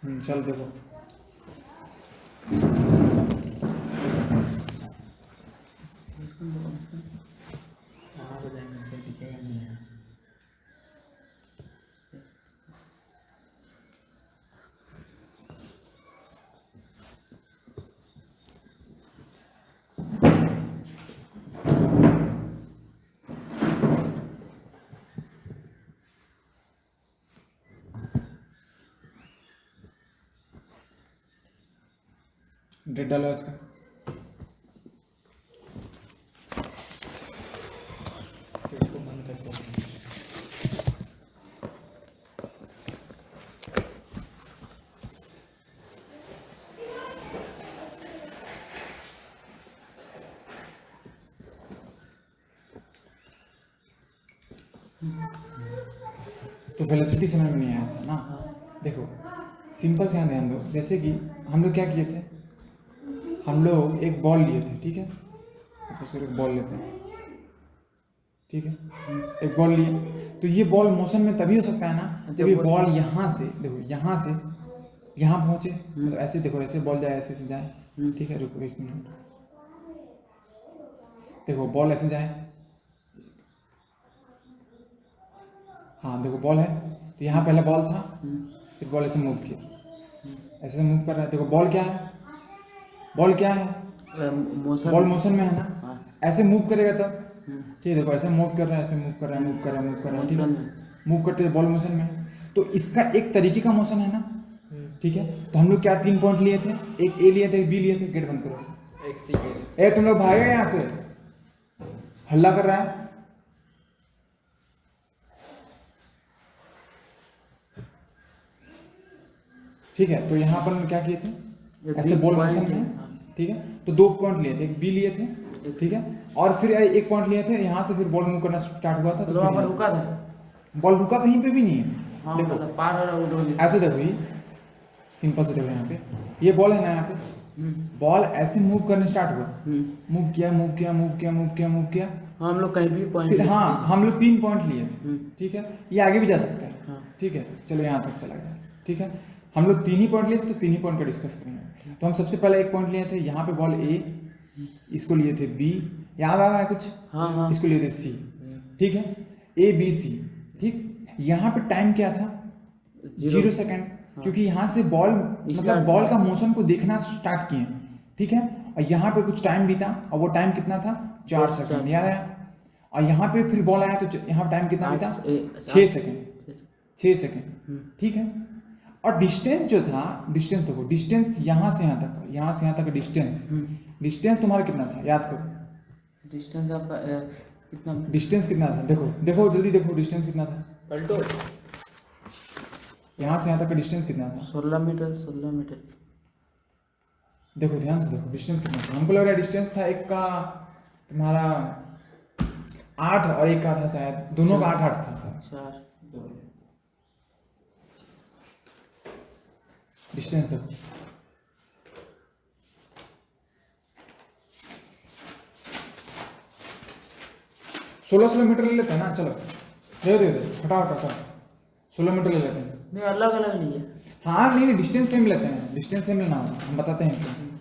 चल देखो डेट डालो इसका। तो इसको बंद कर दो। तो वेलोसिटी समझ में नहीं आया था ना। देखो सिंपल से यहाँ ध्यान दो, जैसे कि हम लोग क्या किए थे, हम लोग एक बॉल लिए थे, ठीक है, सपोज एक बॉल लेते हैं, ठीक है, एक बॉल लिए, तो ये बॉल मोशन में तभी हो सकता है ना जब ये बॉल यहाँ से, देखो यहाँ से यहाँ पहुँचे, तो ऐसे देखो, ऐसे बॉल जाए, ऐसे से जाए, ठीक है, रुको एक मिनट, देखो बॉल ऐसे जाए, हाँ देखो बॉल है, तो यहाँ पहले बॉल था, फिर बॉल ऐसे मूव किया, ऐसे मूव कर रहा है, देखो बॉल क्या है, बॉल क्या है, बॉल मोशन में है ना, ऐसे मूव करेगा तब, ठीक है, देखो ऐसे मूव कर रहा है, ऐसे मूव कर रहा है, मूव कर रहा है, मूव कर रहा है, ठीक है, मूव करते बॉल मोशन में, तो इसका एक तरीके का मोशन है ना, ठीक है। तो हम लोग क्या 3 पॉइंट लिए थे, एक ए लिए थे, एक बी लिए थे, गेट बंद करो, एक सी ए, तुम लोग भागे यहाँ से, हल्ला कर रहा है, ठीक है। तो यहाँ पर हम क्या किए थे, ऐसे बॉल मोशन में, ठीक है, तो 2 पॉइंट लिए थे, एक बी लिए थे, ठीक है, और फिर 1 पॉइंट लिए थे, यहाँ से फिर बॉल मूव करना स्टार्ट हुआ था, तो वहाँ पर रुका था, बॉल रुका कहीं पे भी नहीं है, हाँ, देखो पार हो रहा है, ऐसे देखो, ये सिंपल से देखो, यहाँ पे ये बॉल है ना, यहाँ पे बॉल ऐसे मूव करने स्टार्ट हुआ, मूव किया, मूव किया, मूव किया, मूव किया, मूव किया, हम लोग कहीं भी पॉइंट, हाँ हम लोग 3 पॉइंट लिए, ठीक है, ये आगे भी जा सकता है, ठीक है, चलो यहाँ तक चला गया, ठीक है, हम लोग 3 ही पॉइंट लिए थे, तो 3 ही पॉइंट का डिस्कस करेंगे। तो हम सबसे पहले 1 पॉइंट लिए थे, यहाँ पे बॉल ए, इसको लिए थे बी, याद आ रहा है कुछ, हाँ, इसको लिए थे सी, ठीक है, ए बी सी, ठीक, यहाँ पे टाइम क्या था 0 सेकेंड, क्योंकि यहाँ से बॉल मतलब बॉल का मोशन को देखना स्टार्ट किए, ठीक है, और यहाँ पे कुछ टाइम बीता, और वो टाइम कितना था 4 सेकेंड, याद आया, और यहाँ पे फिर बॉल आया, तो यहाँ टाइम कितना बीता 6 सेकेंड, 6 सेकेंड, ठीक है। और डिस्टेंस जो था, डिस्टेंस देखो, डिस्टेंस यहाँ से यहाँ तक, यहाँ से यहाँ तक डिस्टेंस, डिस्टेंस तुम्हारा कितना था, याद करो, डिस्टेंस आपका कितना, डिस्टेंस कितना था, देखो देखो जल्दी देखो, डिस्टेंस कितना था, पलटो, यहाँ से यहाँ तक का डिस्टेंस कितना था, 16 मीटर, 16 मीटर, देखो ध्यान से देखो, डिस्टेंस कितना था, हमको लग रहा है डिस्टेंस था एक का तुम्हारा 8 और एक का था शायद, दोनों का 8-8 था शायद, डिस्टेंस देखो, 16 मीटर ले लेते हैं ना, चलो दे दे हटाओ हटाओ, 16 मीटर ले लेते हैं, नहीं अलग अलग नहीं है, हाँ नहीं डिस्टेंस सेम लेते हैं, डिस्टेंस सेम लेना होगा, हम बताते हैं,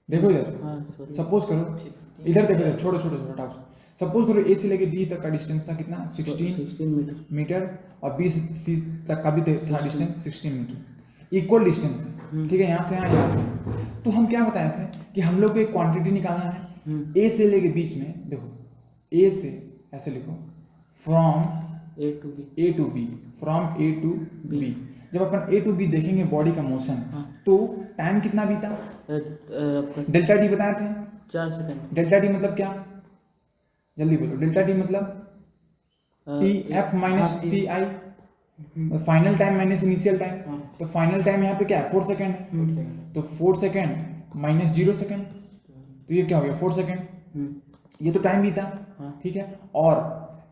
देखो इधर, सपोज करो इधर देखो, छोड़ो छोड़ो हटाओ, सपोज करो ए से लेके बी तक का डिस्टेंस था कितना 16 मीटर, और बी से सी तक का भी था डिस्टेंस 16 मीटर, इक्वल डिस्टेंस है, ठीक है, यहाँ से यहाँ से, तो हम क्या बताए थे कि हम लोग को एक क्वांटिटी निकालना है, ए से लेके बीच में, देखो ए से ऐसे लिखो, from A to B, from A to B, जब अपन ए टू बी देखेंगे बॉडी का मोशन, तो टाइम कितना बीता, डेल्टा टी बताए थे 4 सेकंड, डेल्टा टी मतलब क्या, जल्दी बोलो, डेल्टा टी मतलब T F minus T I, final time minus initial time, तो फाइनल टाइम यहाँ पे क्या है 4 सेकंड है, तो 4 सेकंड माइनस 0 सेकंड, तो ये क्या हो गया 4 सेकंड, ये तो टाइम बीता, ठीक है, और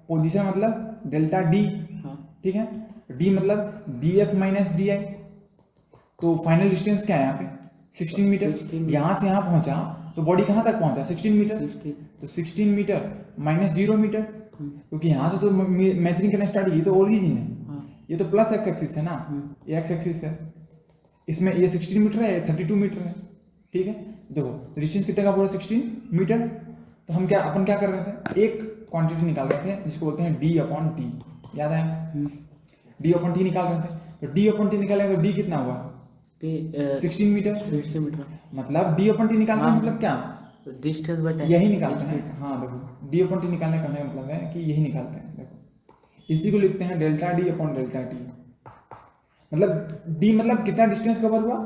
पोजीशन मतलब डेल्टा डी, ठीक है, डी मतलब D F minus D I, तो फाइनल डिस्टेंस क्या है यहाँ पे 16 मीटर, यहाँ से यहाँ पहुंचा तो बॉडी कहाँ तक पहुंचा 16 मीटर, तो 16 मीटर माइनस 0 मीटर, क्योंकि यहाँ से तो मेजरिंग करना स्टार्ट की, तो ओरिजिन है, ये तो प्लस एक्स एक्सिस है ना, ये एक्स एक्सिस है, इसमें ये 16 मीटर है, ये 32 मीटर है, ठीक है। देखो डिस्टेंस कितने का पूरा 16 मीटर। तो हम अपन क्या कर रहे थे, एक क्वांटिटी निकाल रहे थे जिसको बोलते हैं डी अपॉन टी, याद है, डी अपॉन टी निकाल रहे थे। तो डी अपॉन टी निकालेंगे तो डी कितना हुआ, 16 मीटर। 16 मीटर मतलब डी अपॉन टी निकालने का मतलब क्या, डिस्टेंस बाय टाइम यही निकालते हैं। हाँ देखो डी अपॉन टी निकालने का मतलब है कि यही निकालते हैं। देखो इसी को लिखते हैं delta D upon delta T. मतलब डी मतलब कितना डिस्टेंस कवर हुआ,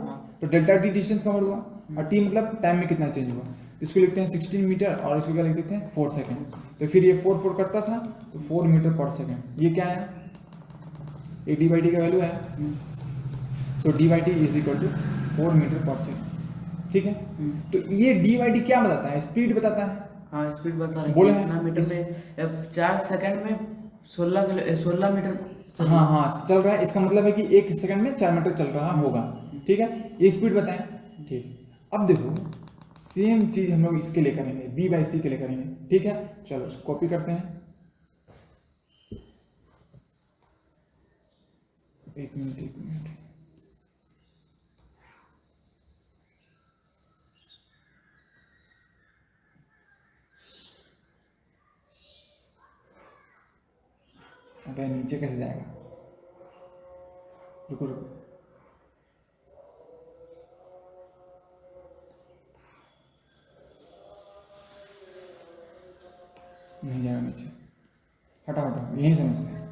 तो डेल्टा टी डिस्टेंस कवर हुआ, और टी मतलब टाइम में कितना चेंज हुआ। तो इसको लिखते हैं 16 मीटर और इसको क्या लिख देते हैं 4 सेकेंड। तो फिर ये 4 करता था तो 4 मीटर पर सेकेंड। ये क्या है, ये डी बाई टी का वैल्यू है। So D by T is equal to 4 metre per second, ठीक है। तो ये डी बाई टी क्या बताता है, स्पीड बताता है। हाँ स्पीड बता रहे बोले कितना मीटर में 4 सेकंड में 16 मीटर। हाँ चल रहा है, इसका मतलब है कि 1 सेकंड में 4 मीटर चल रहा होगा, ठीक है। ये स्पीड बताएं, ठीक। अब देखो सेम चीज हम लोग इसके लिए करेंगे, बी बाई सी के लिए करेंगे, ठीक है। चलो कॉपी करते हैं, एक मिनट। अबे नीचे कैसे जाएगा, रुको नहीं जाएगा नीचे, हटाओ यही समझते हैं।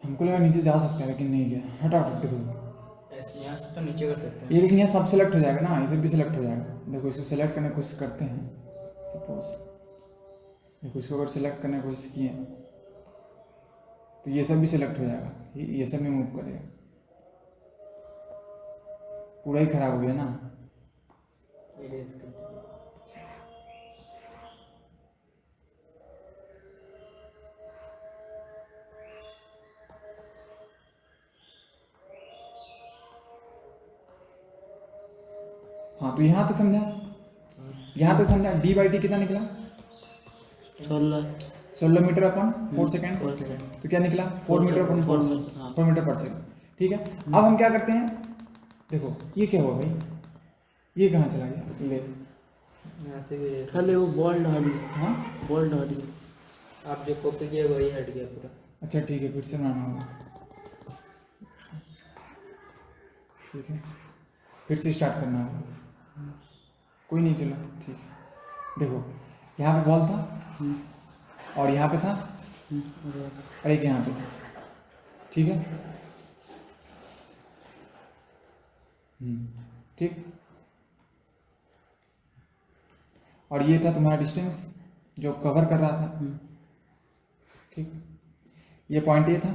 हमको लगा नीचे जा सकता है लेकिन नहीं गया, हटाओ। देखो ऐसे यहाँ से तो नीचे कर सकते हैं ये, लेकिन यहाँ सब सेलेक्ट हो जाएगा ना, इसे भी सेलेक्ट हो जाएगा। देखो इसको सेलेक्ट करने की कोशिश करते हैं, सपोज देखो इसको अगर सेलेक्ट करने की कोशिश किए तो ये सब भी सेलेक्ट हो जाएगा, ये सब भी मूव करेगा, पूरा ही खराब हो गया ना। हाँ तो यहाँ तक समझा, यहाँ तक समझा। डी बाई टी कितना निकला, 16 मीटर अपन 4 सेकेंड। तो क्या निकला 4 मीटर अपन 4 मीटर पर सेकेंड, ठीक है। अब हम क्या करते हैं, देखो ये क्या हुआ भाई, ये कहाँ चला गया, ले यहाँ से भी खाली वो बॉल हट गया। हाँ बॉल हट गया, आप जो कॉपी किया वही हट गया पूरा। अच्छा ठीक है, फिर से बनाना होगा, ठीक है, फिर से स्टार्ट करना होगा, कोई नहीं, चलो ठीक है। देखो यहाँ पे बॉल था और यहाँ पे था और एक यहाँ पे था, ठीक है, ठीक। और ये था तुम्हारा डिस्टेंस जो कवर कर रहा था, ठीक। ये पॉइंट ए था,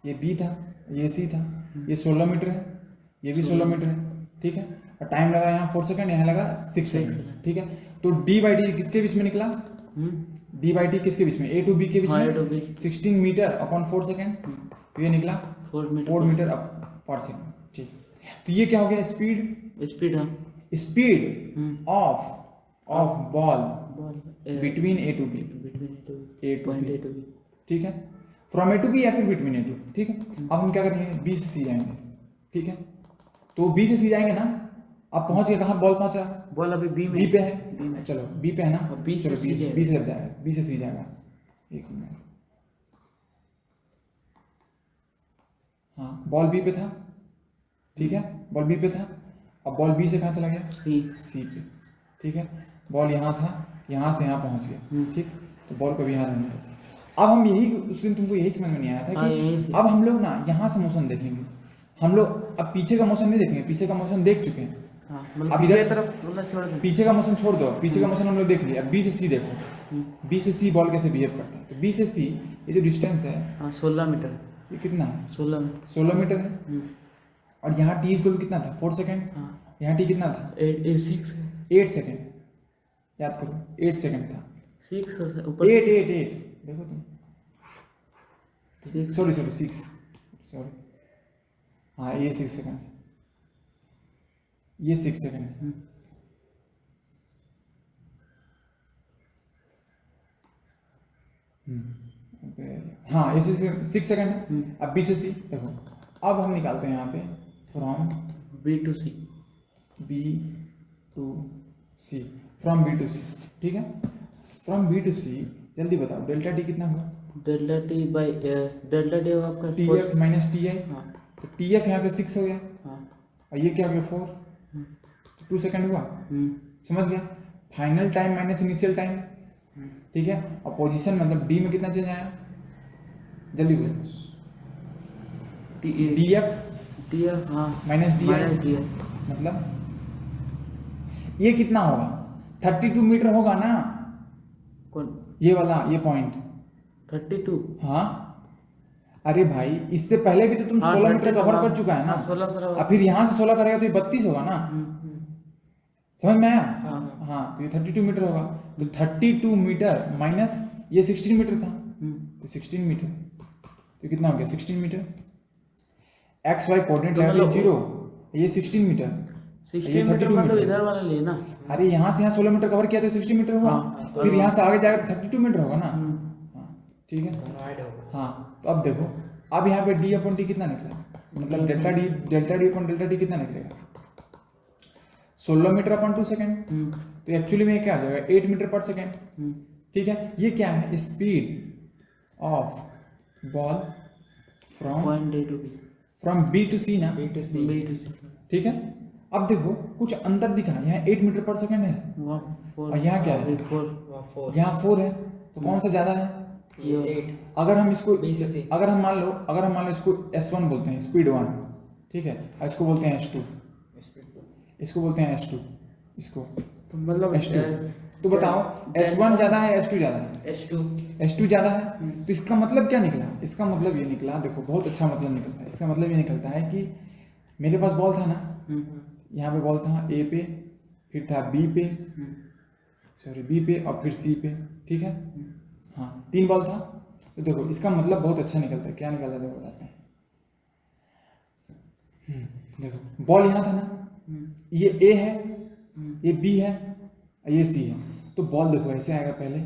ये बी था, ये सी था, ये 16 मीटर है, ये भी 16 मीटर है, ठीक है। और टाइम लगा यहाँ 4 सेकंड, यहाँ लगा 6 सेकंड, ठीक है। तो डी बाई डी किसके बीच में निकला, डी बाई डी किसके बीच में, ए टू बी के बीच में 16 मीटर अपॉन 4 सेकंड, तो ये निकला 4 मीटर पर सेकंड, ठीक। तो ये क्या हो गया, speed of ball between A to B, ठीक है, फ्रॉम ए टू बी या फिर बिटवीन ए टू, ठीक है। अब हम क्या करेंगे, बी से सी जाएंगे, ठीक है। तो बी से सी जाएंगे ना, अब पहुंच गए कहाँ, बॉल पहुंचा, बॉल अभी बी पे है, चलो बी पे है ना, बी से सी जाएगा, बी से सी जाएगा, एक मिनट। हाँ बॉल बी पे था, ठीक है, बॉल बी पे था। अब बॉल बी से कहाँ चला गया, सी पे, ठीक है। बॉल यहाँ था, यहाँ से यहाँ पहुंच गया, ठीक। तो बॉल को भी यहाँ रहने दो। अब हम यही, उस दिन तुमको यही समझ में नहीं आया था कि अब हम लोग ना यहाँ से मोशन देखेंगे, हम लोग अब पीछे का मोशन नहीं देखेंगे, पीछे का मोशन देख चुके हैं। अब इधर तरफ पीछे का मोशन छोड़ दो, पीछे का मोशन हम लोग देख लिया। अब बी से सी देखो, बी से सी बॉल कैसे बिहेव करता है। तो बी से सी ये जो डिस्टेंस है 16 मीटर, ये कितना है, 16 मीटर है। और यहाँ टी इक्वल कितना था, 4 सेकंड, यहाँ टी कितना था 8 सेकंड, याद करो 8 सेकंड था, 8 देखो तुम, सॉरी 6, सॉरी, हाँ ये 6 सेकंड, ये 6 सेकंड, हाँ ये 6 सेकंड है। अब बी से सी देखो, अब हम निकालते हैं यहाँ पे from B to C, B to C, from B to C, ठीक है। फ्रॉम बी टू सी जल्दी बताओ डेल्टा टी कितना हुआ? Delta T by delta T होगा आपका T F minus T I. हाँ तो टी एफ यहाँ पे 6 हो गया हाँ और ये क्या हो गया 4, तो 2 सेकंड हुआ। समझ गया? Final time minus initial time, ठीक है। और पोजीशन मतलब डी में कितना चेंज आया? जल्दी बोलो। डी एफ हाँ माइनस डी आई मतलब ये कितना होगा? 32 मीटर होगा ना? कौन? ये वाला, ये पॉइंट 32। हाँ अरे भाई इससे पहले भी तो तुम 16 मीटर कवर कर चुका है ना। 16 अब फिर यहाँ से 16 करेगा तो ये 32 होगा ना। समझ में आया? हाँ तो ये 32 मीटर होगा। तो 32 मीटर माइनस ये 16 मीटर था, तो 16 मीटर, तो कितना हो गया? 16 metre. X y coordinate level 0, ये 16 मीटर, 16 मीटर मतलब इधर वाला लिए ना। अरे यहाँ से यहाँ 16 मीटर कवर किया तो 60 मीटर हुआ। फिर यहाँ से आगे जाएगा 32 मीटर होगा ना। ठीक है। हाँ तो अब देखो, अब यहाँ पे डी अपॉन टी कितना निकला? मतलब delta D upon delta T कितना निकलेगा? 16 मीटर अपॉन 2 सेकेंड। तो एक्चुअली में क्या आ जाएगा? 8 मीटर पर सेकेंड। ठीक है। ये क्या है? Speed of ball from B to C ना, बी टू सी। ठीक है। अब देखो कुछ अंतर दिखा, यहाँ 8 मीटर पर सेकेंड है और यहाँ क्या है? यहाँ 4 है। तो कौन सा ज्यादा है? ये 8। अगर हम इसको अगर हम मान लो इसको S1 बोलते हैं, स्पीड 1, ठीक है। और इसको बोलते हैं S2, इसको बोलते हैं S2, इसको तो मतलब S2। तो बताओ S1 ज्यादा है S2 ज्यादा है? S2 ज्यादा है। तो इसका मतलब क्या निकला? इसका मतलब ये निकला, देखो बहुत अच्छा मतलब निकलता है। इसका मतलब ये निकलता है कि मेरे पास बॉल था ना, यहाँ पे बॉल था A पे, फिर था B पे, B पे और फिर C पे, ठीक है। हाँ 3 बॉल था। तो देखो इसका मतलब बहुत अच्छा निकलता है। क्या निकलता है देखो बताते हैं। देखो बॉल यहाँ था ना, ये A है, ये B है, ये C है। तो बॉल देखो ऐसे आएगा पहले,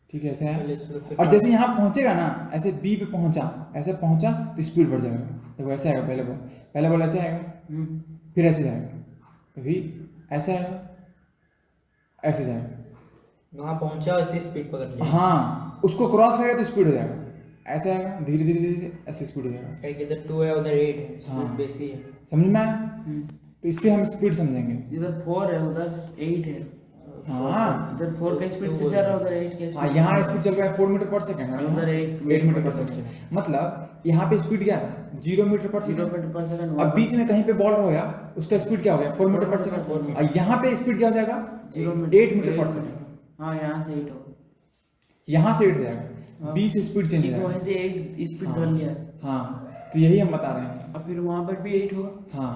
ठीक है, ऐसे आया। और जैसे यहाँ पहुंचेगा ना, ऐसे B पे पहुंचा, ऐसे पहुंचा तो स्पीड बढ़ जाएगा। देखो ऐसे आएगा पहले बॉल ऐसे आएगा, फिर ऐसे जाएगा, तो फिर ऐसे आएगा, ऐसे जाएगा। वहाँ पहुंचा ऐसे स्पीड पकड़ लिया। हाँ उसको क्रॉस करेगा तो स्पीड हो जाएगा, ऐसे आएगा, धीरे धीरे ऐसे स्पीड हो जाएगा। इधर 2 है उधर 8 है, स्पीड बेसी है। समझ में आया? तो इससे हम स्पीड समझेंगे। इधर 4 है उधर 8 है। हाँ इधर 4 का स्पीड से चल रहा है, उधर 8 का। हाँ यहाँ स्पीड चल रहा है 4 मीटर पर सेकंड, उधर 8 मीटर पर सेकंड। मतलब यहाँ पे स्पीड क्या था? 0 मीटर पर सेकंड। अब बीच में कहीं पे बॉल हो गया, उसका स्पीड क्या हो गया? 4 मीटर पर सेकंड। और यहाँ पे स्पीड क्या हो जाएगा? 8 मीटर पर सेकंड। हाँ यहाँ से 8 होगा, यहाँ से 8 हो जाएगा। 20 स्पीड चेंज हो जाएगा, वहीं से 8 स्पीड बढ़ लिया। हाँ तो यही हम बता रहे हैं। अब फिर वहाँ पर भी 8 होगा। हाँ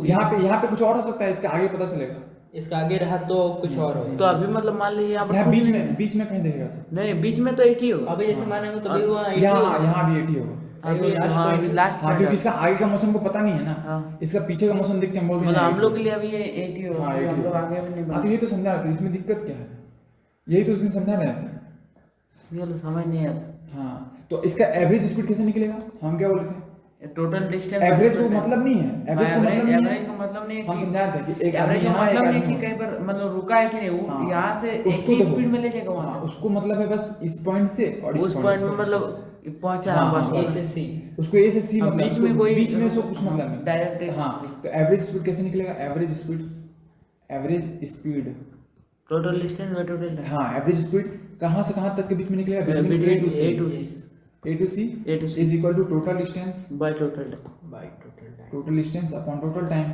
यहाँ पे कुछ और हो सकता है, इसका आगे पता चलेगा। इसका आगे रहा तो कुछ और हो। तो अभी मतलब मान लीजिए यहाँ बीच में कहीं देखेगा तो नहीं, बीच में तो 80 होगा। अभी जैसे मानेंगे तो भी वहाँ यहाँ भी 80 होगा। लास्ट हाँ क्योंकि इसका आगे का मौसम को पता नहीं है ना, इसका पीछे का मौसम देख के हम बोल मतलब हम लोग के लिए अभी ये 80 होगा। हम लोग आगे भी नहीं। तो ये तो समझा रहे थे, इसमें दिक्कत क्या है? यही तो उसने समझा रहे थे, ये तो समझ नहीं आता। हाँ तो इसका एवरेज स्पीड कैसे निकलेगा? हम क्या बोले थे? Total distance. एवरेज को मतलब नहीं है, एवरेज को मतलब नहीं है। हम समझाए थे कि एक एवरेज यहाँ मतलब नहीं कि कहीं पर मतलब रुका है कि नहीं, वो यहाँ से एक ही स्पीड में ले जाएगा वहाँ। उसको मतलब है बस इस पॉइंट से और उस पॉइंट में मतलब पहुंचा बस A से C, उसको A से C मतलब बीच में कोई बीच में उसको कुछ मतलब नहीं, डायरेक्ट। हाँ तो एवरेज स्पीड कैसे निकलेगा? Average speed total distance by total time. हाँ एवरेज स्पीड कहाँ से कहाँ तक के बीच में निकलेगा? A to C is equal to total distance by total time, total distance upon total time।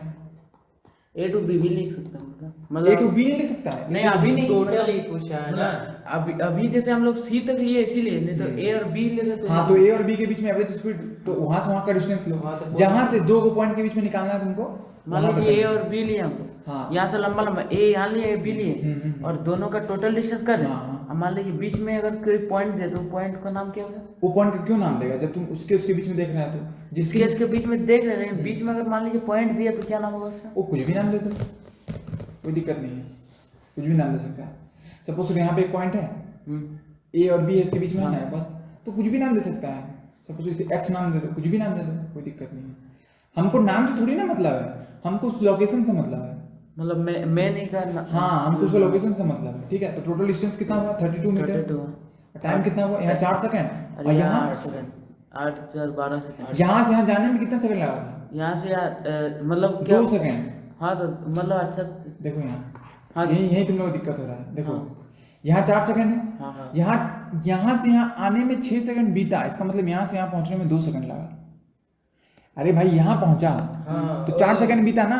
A to B भी लिख सकता हूँ मतलब A to B नहीं लिख सकता है, नहीं अभी नहीं, टोटल ही पूछा है ना। अभी जैसे हम लोग C तक लिए इसीलिए, नहीं तो A और B लेते तो। हाँ तो A और B के बीच में एवरेज स्पीड, तो वहां से वहां का डिस्टेंस लो, जहां से दो पॉइंट के बीच में निकालना है तुमको। मान लीजिए A और B लिए हम, यहाँ से लंबा A यहाँ लिए B लिए और दोनों का टोटल डिस्टेंस कर रहे हैं। मान लीजिए बीच में अगर कोई पॉइंट दे तो पॉइंट का नाम क्या होगा? वो पॉइंट का क्यों नाम देगा जब तुम उसके बीच में देख रहे हो? तो जिसके इसके बीच में देख रहे हैं, बीच में अगर मान लीजिए पॉइंट दिया तो क्या नाम होगा उसका? वो कुछ भी नाम दे दो, कोई दिक्कत नहीं है, कुछ भी नाम दे सकता है। सपोज यहाँ पे एक पॉइंट है, ए और बी है इसके बीच में है ना बस, तो कुछ भी नाम दे सकता है। सपोज इसके एक्स नाम दे दो, कुछ भी नाम दे दो, कोई दिक्कत नहीं है। हमको नाम से थोड़ी ना मतलब है, हमको उस लोकेशन से मतलब है। मतलब मैं नहीं करना। हाँ, हमको उसका लोकेशन से मतलब है, ठीक है। तो टोटल डिस्टेंस कितना हुआ 32 मीटर। टाइम कितना हुआ यहाँ 4 सेकंड, और यहाँ 8 सेकंड, 8 4 12 सेकंड। यहाँ से यहाँ जाने में कितना सेकंड लगा? यहाँ से मतलब 2 सेकंड। हाँ तो मतलब अच्छा देखो यहाँ, हाँ यही तुम लोगों को दिक्कत हो रहा है। देखो यहाँ 4 सेकंड है, हाँ। यहाँ से यहाँ आने में 6 सेकंड बीता, इसका मतलब यहाँ से यहाँ पहुंचने में 2 सेकंड लगा। अरे भाई यहाँ पहुंचा तो 4 सेकंड बीता ना,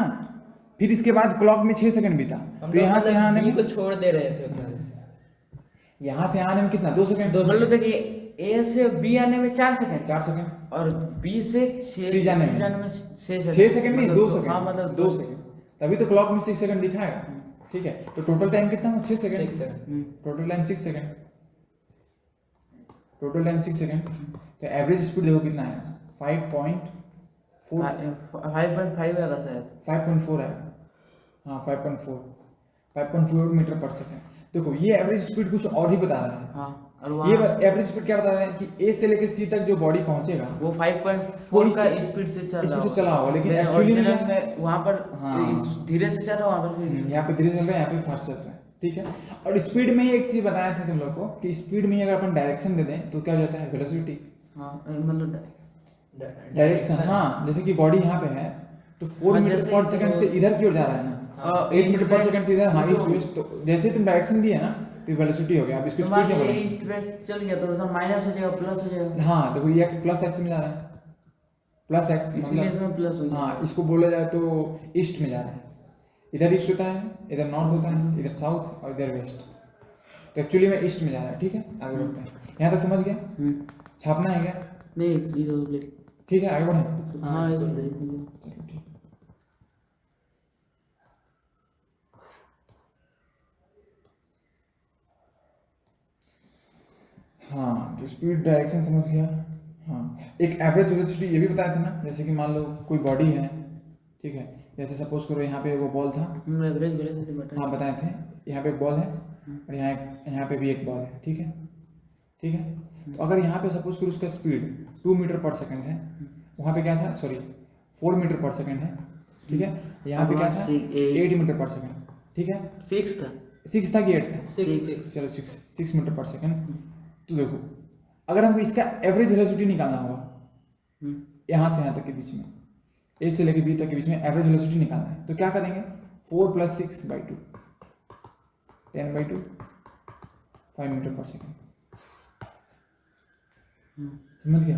फिर इसके बाद क्लॉक में 6 सेकंड बीता, तो यहाँ से यहाँ आने में को छोड़ दे रहे थे उतना से। यहाँ से आने में कितना 2 सेकंड। मतलब देखिए ए से बी आने में 4 सेकंड, 4 सेकंड, और बी से सी जाने में 6 सेकंड नहीं, 2 सेकंड। हाँ मतलब 2 सेकंड, तभी तो क्लॉक में 6 सेकंड दिखाएगा, ठीक है। तो टोटल टाइम कितना हुआ 6 second. Total time 6 second, total time 6 second. तो एवरेज स्पीड देखो कितना है 5.5 है शायद 5.4 है, हाँ 5.4 मीटर पर सेकंड। देखो ये एवरेज स्पीड कुछ और ही बता रहा है। हाँ, और ये एवरेज स्पीड क्या बता रहे हैं कि ए से लेकर सी तक जो बॉडी पहुंचेगा वो 5.4 का स्पीड से चला होगा, लेकिन एक्चुअली में वहां पर धीरे से चल रहा है, वहां पर यहाँ पे धीरे चल रहा है, यहाँ पे फास्ट चल रहा है, ठीक है। और स्पीड में ही एक चीज बताया था तुम लोग को कि स्पीड में ही अगर अपन डायरेक्शन दे दें तो क्या हो जाता है वेलोसिटी। हाँ मतलब डायरेक्शन, हाँ जैसे कि बॉडी यहाँ पे है तो 4 मीटर पर सेकंड से इधर की ओर जा रहा है ना, 8 मीटर पर सेकंड से इधर, हाँ ईस्ट वेस्ट। तो जैसे तुम डायरेक्शन दिए ना तो वेलोसिटी हो गया। अब इसको स्पीड नहीं बोलेंगे, ईस्ट वेस्ट चल गया तो माइनस हो जाएगा, प्लस हो जाएगा। हाँ देखो ये x प्लस x में जा रहा है, प्लस x इसलिए इसमें प्लस हो गया। हाँ इसको बोला जाए तो ईस्ट में जा रहा है, इधर ईस्ट होता है, इधर नॉर्थ होता है, इधर साउथ और इधर वेस्ट। तो एक्चुअली में ईस्ट में जा रहा है, ठीक है। आगे बढ़ते हैं, यहाँ तक समझ गया? छापना है क्या? नहीं ठीक है, आगे बढ़े। हाँ चलो ठीक। हाँ तो स्पीड डायरेक्शन समझ गया। हाँ एक एवरेज वेलोसिटी ये भी बताया था ना, जैसे कि मान लो कोई बॉडी है, ठीक है। जैसे सपोज करो यहाँ पे वो बॉल था, एवरेज वेलोसिटी हाँ बताए थे। यहाँ पे एक बॉल है और यहाँ पे भी एक बॉल है, ठीक है, ठीक है। तो अगर यहाँ पे सपोज करो उसका स्पीड 2 मीटर पर सेकंड है, वहाँ पे क्या था, सॉरी 4 मीटर पर सेकंड है, ठीक है। यहाँ पे क्या था 8 मीटर पर सेकंड, ठीक है। 6 था कि 8 था? 6, चलो 6 मीटर पर सेकंड। तो देखो अगर हमको इसका एवरेज वेलोसिटी निकालना होगा यहाँ से यहाँ तक के बीच में, ए से लेके बी तक के बीच में एवरेज वेलोसिटी निकालना है, तो क्या करेंगे 4 + 6/2 10/2 5 मीटर पर सेकंड। समझ गया?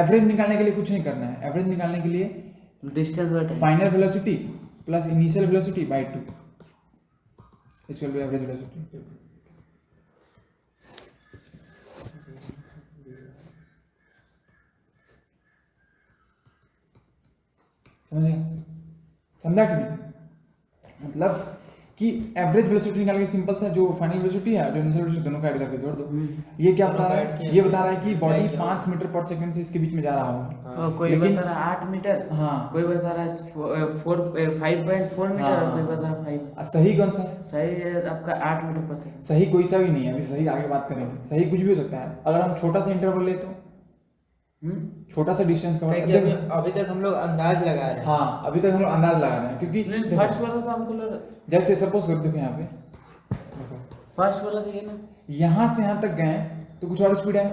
एवरेज निकालने के लिए कुछ नहीं करना है, एवरेज निकालने के लिए distance final velocity plus initial velocity by 2 is equal to average velocity. समझा कि नहीं? मतलब कि एवरेज वेलोसिटी निकालने के सिंपल सा जो फाइनल वेलोसिटी है जो इनिशियल वेलोसिटी दोनों का ऐड करके जोड़ दो। ये क्या बता रहा है? ये बता रहा है कि बॉडी 5 मीटर पर सेकंड से इसके बीच में जा रहा होगा। कोई बता रहा है 8 मीटर, हाँ कोई बता रहा है 5.4 मीटर, और कोई बता रहा है 5। सही कौन सा है? सही है आपका 8 मीटर पर सेकंड। सही कोई सा भी नहीं है, अभी सही आगे बात करेंगे। सही कुछ भी हो सकता है। अगर हम छोटा सा इंटरवल ले तो छोटा सा डिस्टेंस का अभी तक हम लोग अंदाज लगा रहे हैं। हाँ अभी तक हम लोग अंदाज लगा रहे हैं, क्योंकि फर्स्ट वाला तो हमको जैसे सपोज कर देखो यहाँ पे फर्स्ट वाला देखिए ना, यहाँ से यहाँ तक गए तो कुछ और स्पीड है,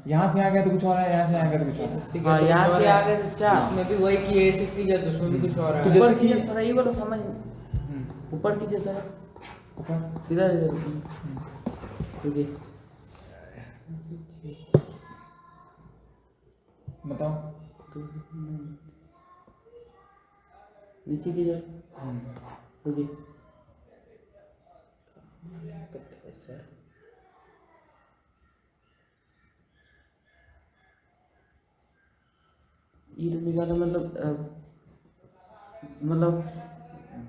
यहाँ से यहाँ गए तो कुछ और है, यहाँ से यहाँ गए तो कुछ और है। यहाँ से आगे तो 4, उसमें भी वही कि एसीसी गया तो उसमें भी कुछ और है। तो जैसे कि थोड़ा ये वाला समझ ऊपर कीजिए जरा, ऊपर इधर देखिए बताओ नीचे कीजिए देखिए ये निकाला मतलब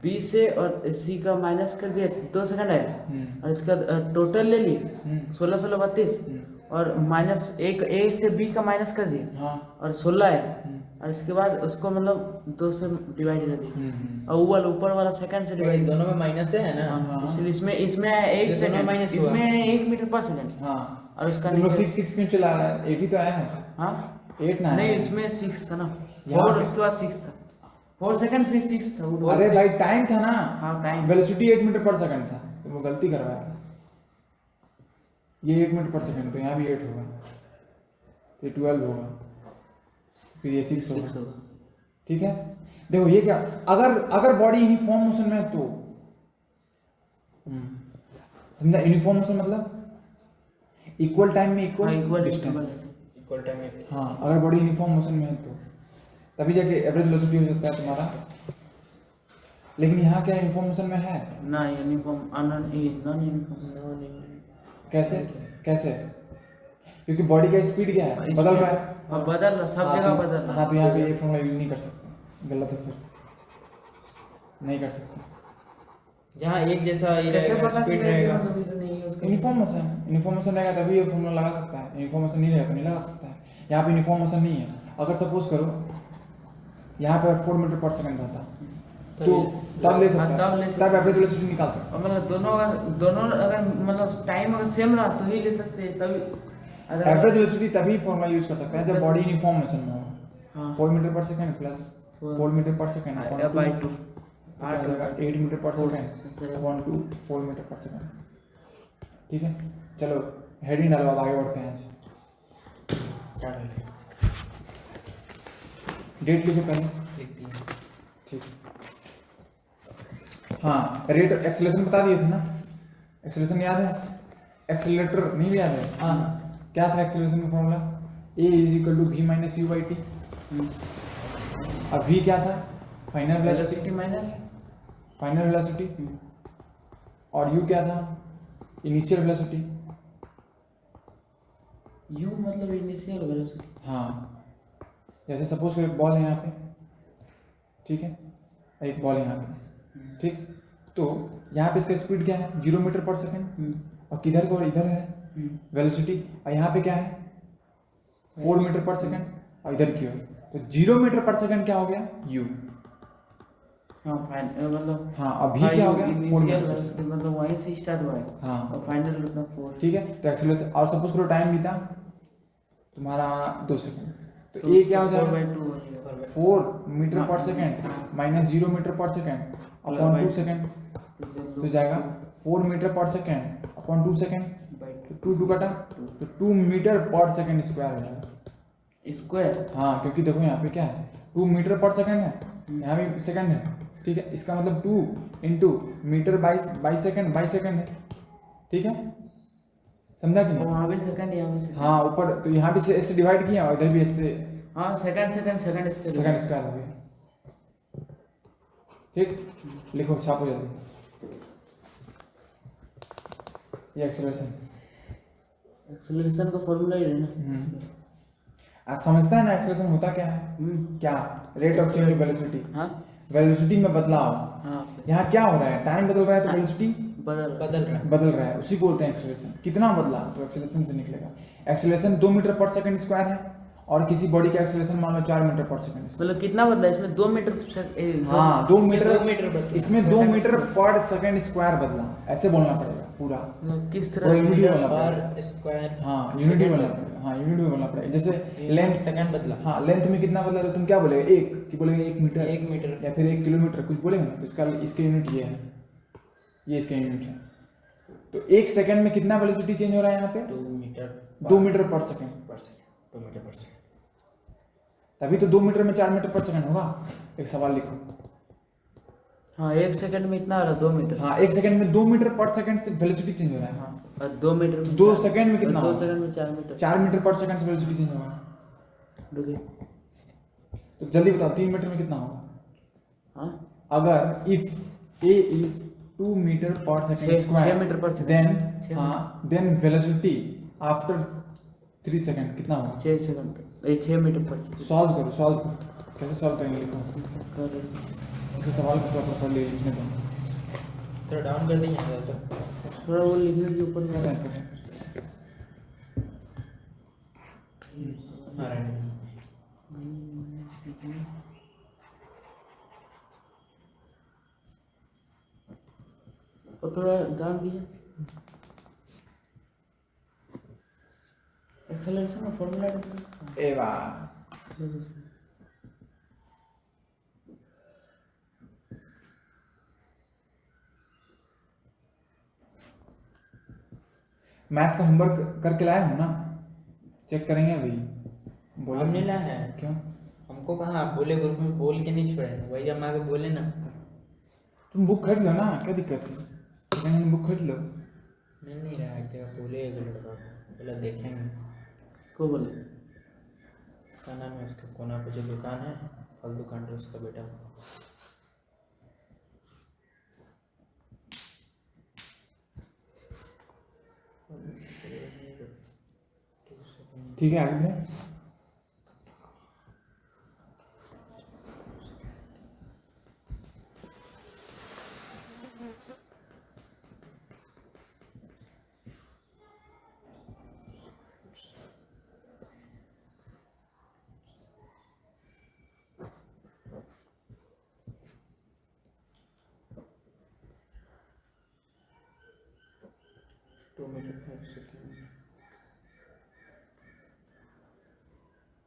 बी से और सी का माइनस कर दिया 2 सेकंड है, और इसका टोटल ले ली 16 32 और माइनस एक ए से बी का माइनस कर दिया, और 16 है, और इसके बाद उसको मतलब 2 से डिवाइड कर दिया और ऊपर वाला सेकंड से तो डिवाइड। दोनों में माइनस है ना। हाँ, इसलिए इसमें 1 इसलिए दोनों सेकंड, minus हुआ। इसमें 1 मीटर पर सेकंड। हाँ और उसका तुम लोग नीचे 6 क्यों चला रहा है? 80 तो आया है। हाँ 8 ना नहीं, आया। इसमें 6 था ना, यहाँ 4 पे- उसके बाद 6 था, 4 सेकंड फिर 6 था वो। अरे भाई टाइम था ना। हाँ time. Velocity 8 metre per second था, तो वो गलती करवाया। ये 8 मीटर पर सेकंड, तो यहाँ भी 8 होगा, तो ये 12 होगा, फिर ये 6 होगा। ठीक है, देखो ये क्या, अगर बॉडी यूनिफॉर्म मोशन में है तो समझा। यूनिफॉर्म मोशन मतलब इक्वल टाइम में इक्वल डिस्टेंस। इक्वल टाइम में। हाँ, अगर बॉडी यूनिफॉर्म मोशन में है तो तभी जाके एवरेज वेलोसिटी हो सकता है तुम्हारा। लेकिन यहाँ क्या यूनिफॉर्म मोशन में है? ना यूनिफॉर्म, नॉन यूनिफॉर्म। कैसे? क्योंकि बॉडी का स्पीड क्या है, बदल रहा है। हाँ बदल रहा, सब जगह बदल रहा। हाँ, तो यहाँ पे ये फॉर्मूला यूज नहीं कर सकते, गलत है, फिर नहीं कर सकते। जहाँ एक जैसा ही कैसे रहेगा, पता स्पीड चलेगा रहेगा। मतलब इधर नहीं यूज कर। यूनिफॉर्म मोशन रहेगा तभी ये फॉर्मूला लगा सकता है। यूनिफॉर्म मोशन नहीं रहेगा तो नहीं लगा सकता है। यहाँ पे यूनिफॉर्म मोशन नहीं है। अगर सपोज करो यहाँ पे 4 मीटर पर सेकंड रहता तो तब ले सकता है, तब एवरेज वेलोसिटी निकाल सकता है। और मतलब दोनों अगर मतलब टाइम अगर सेम रहा तो ही ले सकते हैं, तभी अगर एवरेज वेलोसिटी तभी फॉर्मूला यूज कर सकते हैं जब बॉडी यूनिफॉर्म मोशन में हो। हाँ 4 metre per second plus 4 metre per second by 2 8 metre per second upon 2 4 metre per second. ठीक है, चलो हेडिंग डालो, अब आगे बढ़ते हैं। आज क्या डालें? डेट लिखो पहले। देखती है। ठीक, हाँ रेट एक्सेलरेशन बता दिए थे ना। एक्सेलरेशन याद है? एक्सेलरेटर नहीं याद है? हाँ क्या था एक्सेलरेशन का formula? a is equal to v minus u by t. अब v क्या था? Final velocity minus final velocity, और u क्या था? Initial velocity. u मतलब इनिशियल वेलोसिटी। हाँ, जैसे सपोज करो एक बॉल है यहाँ पे, ठीक है, एक बॉल यहाँ पे, ठीक, तो यहाँ पे इसका स्पीड क्या है? 0 मीटर पर सेकंड, और किधर को इधर है वेलोसिटी, और यहाँ पे क्या है? 4 मीटर पर सेकंड, और इधर की ओर, तो 0 मीटर पर सेकंड क्या हो गया? u। हाँ मतलब हाँ, अभी क्या हो गया? 4 इनिशियल मीटर। वेलोसिटी मतलब वहीं से स्टार्ट हुआ है। हाँ, और फाइनल उतना 4। ठीक है, तो एक्सेलरेशन, और सपोज करो टाइम बीता तुम्हारा 2 सेकंड, तो ये क्या हो जाएगा? 4 metre per second minus 0 metre per second upon 2 second, तो जाएगा 4 metre per second upon 2 second, तो 2 कटा, तो 2 मीटर पर सेकंड स्क्वायर हो जाएगा। स्क्वायर। हाँ, क्योंकि देखो यहाँ पे क्या है? 2 मीटर पर सेकंड है, यहाँ भी सेकंड है, ठीक है, इसका मतलब 2 इंटू मीटर बाई सेकंड है, ठीक है, समझा कि नहीं? वहाँ भी सेकंड, यहाँ भी सेकंड। हाँ, ऊपर तो यहाँ भी से ऐसे डिवाइड किया और इधर भी ऐसे हाँ सेकंड सेकंड स्क्वायर हो गया। ठीक, लिखो, छापो जल्दी। ये एक्सेलरेशन का फॉर्मूला ही है ना। आज समझता है ना एक्सेलरेशन होता क्या है? क्या? Rate of change of velocity. हाँ वेलोसिटी में बदलाव। हाँ यहाँ क्या हो रहा है? टाइम बदल रहा है तो वेलोसिटी बदल रहा है, उसी को बोलते हैं एक्सेलरेशन। कितना बदला तो एक्सेलरेशन से निकलेगा। Acceleration 2 metre per second square है, और किसी बॉडी का एक्सेलरेशन मान लो 4 मीटर पर सेकंड। मतलब कितना बदला इसमें? 2 मीटर। हाँ, 2 मीटर बदला। इसमें 2 मीटर पर सेकंड स्क्वायर बदला, ऐसे बोलना पड़ेगा पूरा। मतलब किस और तरह? यूनिटी बोलना पड़ेगा। पर स्क्वायर। हाँ, यूनिटी बोलना पड़ेगा। हाँ, यूनिटी बोलना पड़ेगा। जैसे लेंथ सेकंड बदला। हाँ, लेंथ में कितना बदला तो तुम क्या बोलेगे? 1 कि बोलेगे 1 मीटर, 1 मीटर या फिर 1 किलोमीटर, कुछ बोलेंगे ना, तो इसका इसके यूनिट ये है, ये इसका यूनिट है। तो 1 सेकंड में कितना वेलोसिटी चेंज हो रहा है यहाँ पे? 2 metre per second. 2 metre per second, तभी तो 2 मीटर में 4 मीटर पर सेकंड होगा। एक सवाल लिखो। हाँ 1 सेकंड में इतना आ रहा 2 मीटर। हाँ, 1 सेकंड में 2 मीटर पर सेकंड से वेलोसिटी चेंज हो रहा है। हाँ, और 2 मीटर में 2 सेकंड में कितना? 2 सेकंड में 4 मीटर। 4 मीटर पर सेकंड से वेलोसिटी चेंज होगा। रुकिए, तो जल्दी बताओ 3 मीटर में कितना होगा? हाँ अगर if a is 2 metre per second 6 metre per second. Then हाँ, देन वेलोसिटी आफ्टर 3 सेकंड कितना होगा? 6 second 6 metre per second. Solve करो। कैसे सॉल्व करेंगे? लिखो कर इस सवाल को प्रॉपर लिखने दो। थोड़ा डाउन कर देंगे तो थोड़ा वो लिखने के ऊपर में हाँ और थोड़ा डाउन कीजिए। एक्सेलरेशन का फॉर्मूला ए वाह, मैथ का होमवर्क करके लाए हो ना? चेक करेंगे अभी। हम नहीं लाए हैं। क्यों? हमको कहाँ आप बोले ग्रुप में बोल के नहीं छोड़े, वही हम आगे बोले ना। तुम बुक खरीद लो ना, क्या दिक्कत है? सेकंड हैंड बुक खरीद लो। मिल नहीं रहा है जगह, बोले एक लड़का को, बोला देखेंगे। को बोले क्या नाम है उसका, कोना पे जो दुकान है फल दुकान है, उसका बेटा। ठीक है, आगे बढ़े।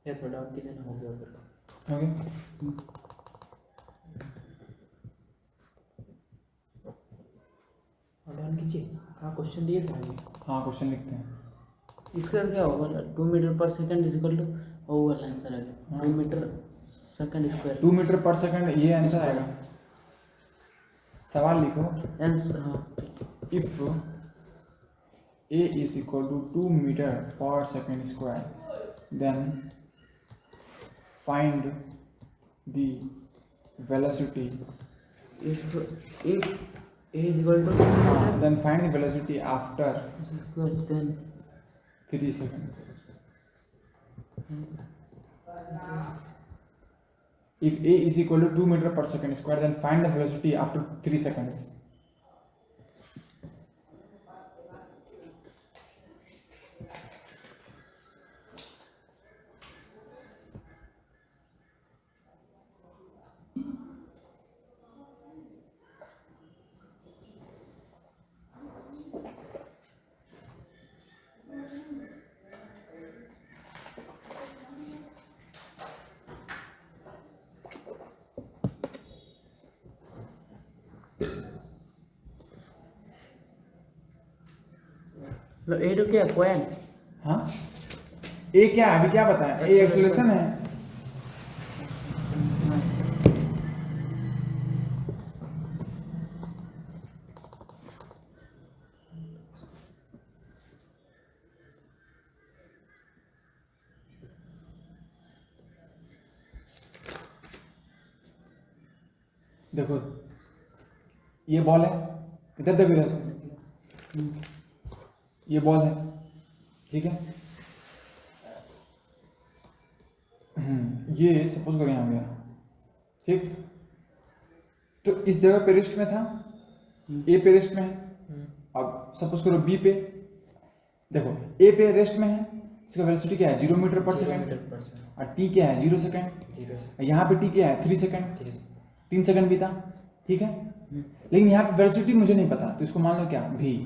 या थोड़ा और कितना हो गया उधर का। ओके, और डाउन कीजिए। कहाँ क्वेश्चन दिए थे ना ये? हाँ क्वेश्चन लिखते हैं। इसका क्या होगा? 2 metre per second equal to वो वाला आंसर आ गया। 2 metre second square. 2 metre per second, ये आंसर आएगा। सवाल लिखो। आंसर हाँ, if a is equal to 2 meter per second square, then find the velocity. if a is equal to 2 meter Then find the velocity after square, then 3 seconds. If a is equal to 2 meter per second square, then find the velocity after 3 seconds. लो A to क्या point? हाँ, ए क्या है अभी, क्या बताएं? ए acceleration है। देखो ये बॉल है, इधर देखो, इधर ये बॉल है, ठीक है। ये सपोज करो यहाँ गया, ठीक। तो इस जगह पे रेस्ट में था, ए पे रेस्ट में है। अब सपोज करो बी पे, देखो ए पे रेस्ट में है, इसका वेलोसिटी क्या है 0 मीटर पर सेकंड, और टी क्या है 0 सेकंड। यहाँ पे टी क्या है 3 सेकंड, 3 सेकंड बीता, ठीक है। लेकिन यहाँ पे वेलोसिटी मुझे नहीं पता, तो इसको मान लो क्या v,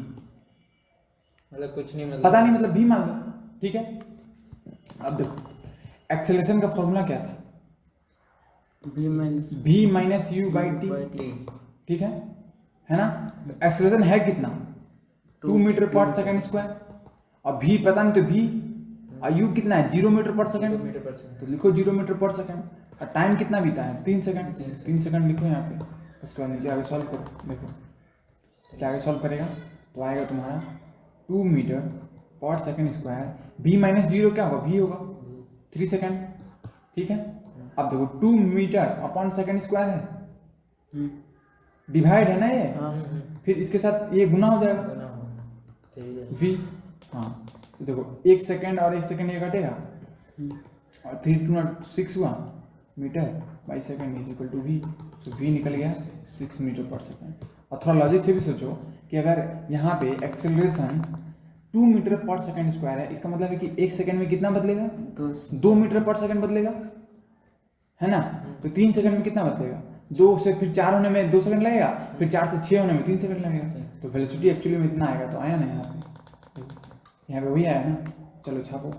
मतलब कुछ नहीं, मतलब पता नहीं, मतलब v मान लो, ठीक है। अब देखो एक्सेलरेशन का फॉर्मूला क्या था, v minus u by T, ठीक है ना। तो एक्सेलरेशन है कितना 2 मीटर पर सेकंड स्क्वायर, और v पता नहीं, तो v और u कितना है 0 मीटर पर सेकंड, तो लिखो 0 मीटर पर सेकंड। और टाइम कितना बीता है 3 सेकंड, 3 सेकंड लिखो यहाँ पे। उसके बाद नीचे आगे सॉल्व करो, देखो नीचे आगे सॉल्व करेगा तो आएगा तुम्हारा 2 metre per second square, v minus 0 क्या होगा, v होगा 3 सेकंड, ठीक है। अब देखो 2 मीटर अपॉन सेकंड स्क्वायर है, डिवाइड है ना ये, फिर इसके साथ ये गुना हो जाएगा v। हाँ तो देखो 1 सेकंड और 1 सेकंड ये घटेगा, और 3 2 6 हुआ metre by second is equal to v, तो v निकल गया 6 मीटर पर सेकंड। और थोड़ा लॉजिक से भी सोचो कि अगर यहाँ पे acceleration 2 metre per second square है, इसका मतलब है कि 1 सेकंड में कितना बदलेगा, 2 मीटर पर सेकंड बदलेगा, है ना। तो 3 सेकंड में कितना बचेगा, 2 से फिर 4 होने में 2 सेकंड लगेगा, फिर 4 से 6 होने में 3 सेकंड लगेगा। तो वेलोसिटी एक्चुअली में इतना आएगा, तो आया ना यहाँ पे वही आया ना। चलो छापो।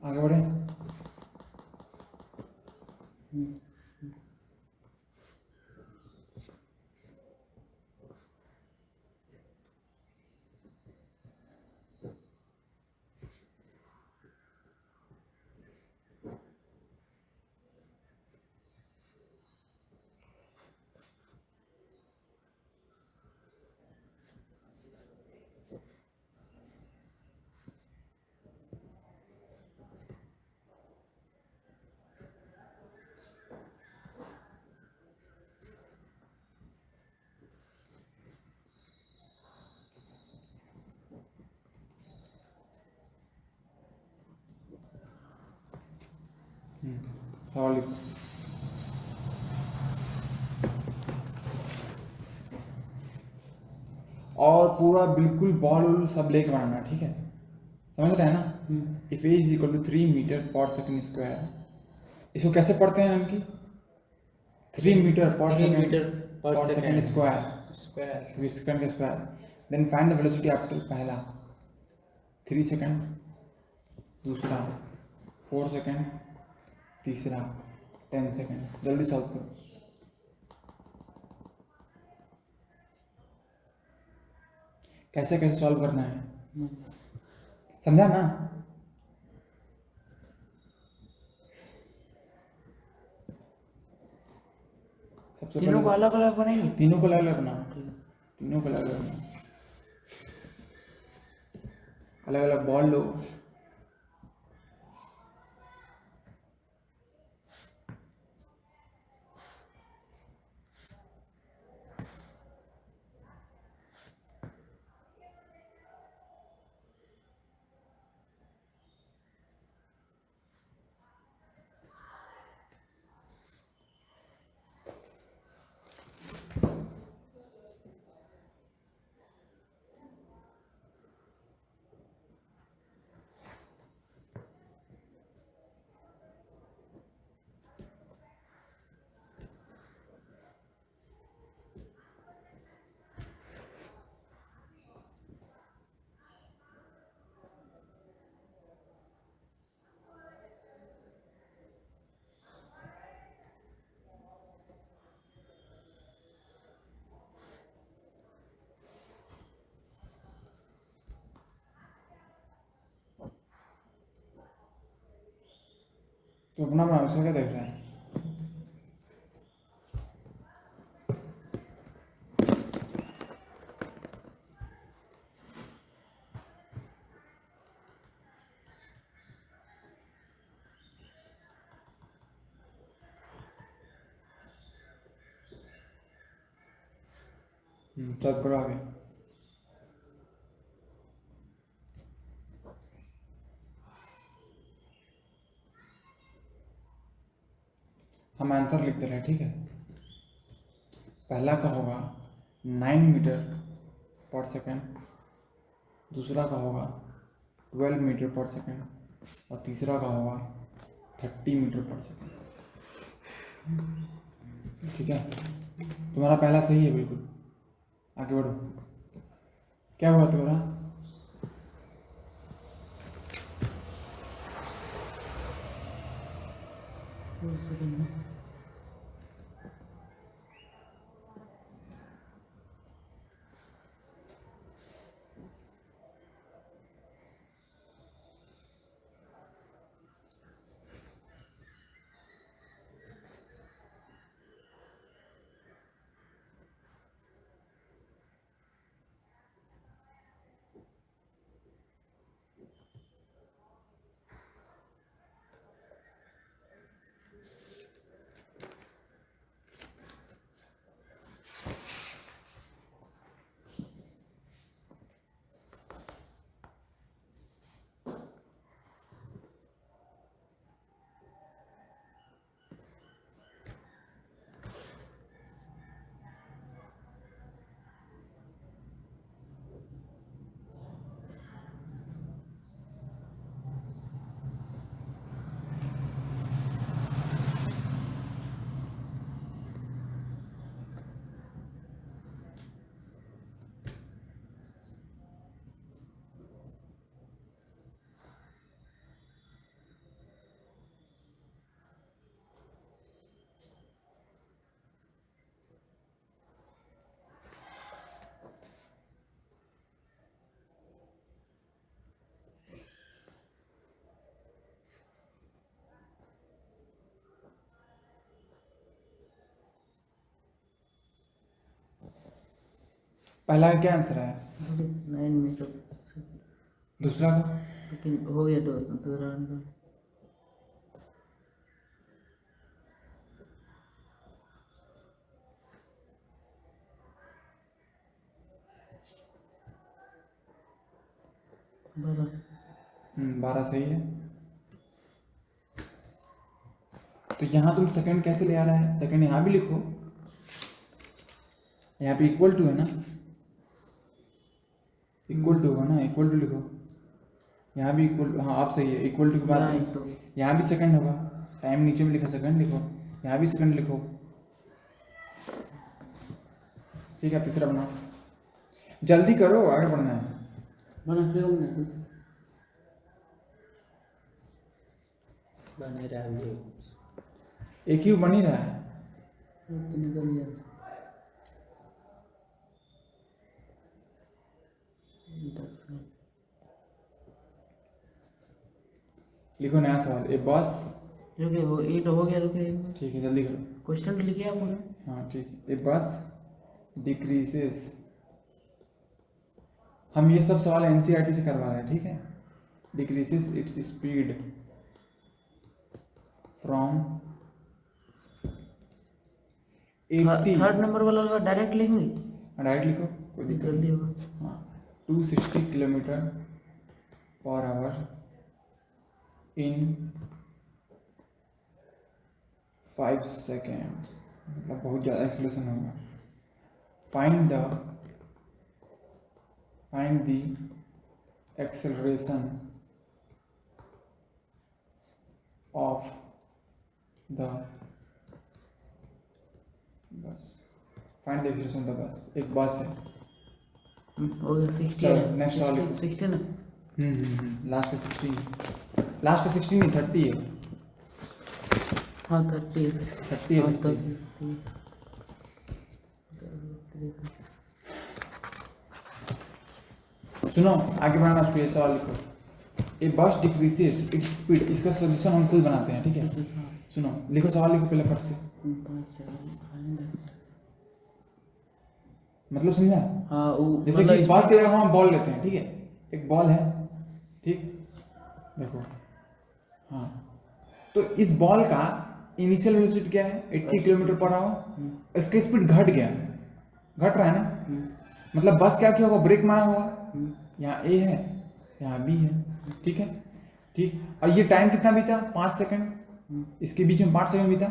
आगे बढ़े। सवाल लिखो। और पूरा बिल्कुल बॉल सब लेके बनाना, ठीक है, समझ रहे हैं ना। If a is equal to 3 metre per second square, इसको कैसे पढ़ते हैं हम कि 3 metre per second square second square. Then find the velocity after पहला 3 सेकंड, दूसरा 4 सेकंड, तीसरा 10 सेकंड। जल्दी सॉल्व करो। कैसे कैसे सॉल्व करना है, समझा ना। सबसे तीनों को अलग अलग बनाएंगे, तीनों को अलग अलग बनाओ, तीनों को अलग अलग बनाओ। अलग अलग बॉल लो, तो अपना बना, उसका क्या देख रहे हैं। सब करो आगे। हम आंसर लिख दे रहे हैं, ठीक है। पहला का होगा 9 मीटर पर सेकंड, दूसरा का होगा 12 मीटर पर सेकंड, और तीसरा का होगा 30 मीटर पर सेकंड, ठीक है। तुम्हारा पहला सही है बिल्कुल, आगे बढ़ो। क्या हुआ तुम्हारा, पहला का क्या आंसर है? 9 मीटर। दूसरा का? लेकिन हो गया दूसरा आंसर। बराबर। 12 सही है। तो यहाँ तुम सेकंड कैसे ले आ रहा है? सेकंड यहाँ भी लिखो, यहाँ पे इक्वल टू है ना, इक्वल टू होगा ना, इक्वल टू लिखो। यहाँ भी इक्वल, हाँ आप सही है, इक्वल टू के बाद यहाँ भी सेकंड होगा, टाइम नीचे में लिखा सेकंड लिखो, यहाँ भी सेकंड लिखो। ठीक है, तीसरा बनाओ, जल्दी करो, आगे बढ़ना है। बना क्यों नहीं तू? बने रहा है, एक ही बन ही रहा है। तो निकल गया। लिखो नया सवाल। ए बस, रुके हो, ये तो हो गया, रुके। ठीक है जल्दी करो। क्वेश्चन तो लिखिए आपने। हाँ ठीक है। ए बस डिक्रीजेस, हम ये सब सवाल एनसीईआरटी से करवा रहे हैं, ठीक है। Decreases its speed from 80, third number वाला डायरेक्ट लिखेंगे? डायरेक्ट लिखो, कोई दिक्कत जल्दी नहीं। होगा। हाँ, 260 kilometre per our in 5 seconds, मतलब बहुत ज़्यादा एक्सेलरेशन होगा। Find the acceleration of the bus. Find the acceleration of the bus. एक बस है, हो गया 60 चलो, है। next सवाल लिखो। 60 ना? लास्ट का 16, लास्ट का 16 नहीं 30 है। हाँ 30 है। 30 है, हाँ, 30। 30। सुनो, आगे बढ़ाना, उसको ये सवाल लिखो। ए बस डिक्रीजेस इट्स स्पीड, इसका सोल्यूशन हम खुद बनाते हैं, ठीक है। सुनो, लिखो सवाल, लिखो पहले फट से, मतलब समझा? हाँ वो जैसे कि बस के जगह हम बॉल लेते हैं, ठीक है। एक बॉल है, ठीक, देखो, हाँ, तो इस बॉल का इनिशियल वेलोसिटी क्या है? 80 किलोमीटर पर आवर। इसका स्पीड घट गया, घट रहा है ना, मतलब बस क्या किया होगा? ब्रेक मारा होगा। यहाँ ए है, यहाँ बी है, ठीक है, ठीक। और ये टाइम कितना बीता? 5 सेकंड, इसके बीच में 5 सेकंड बीता।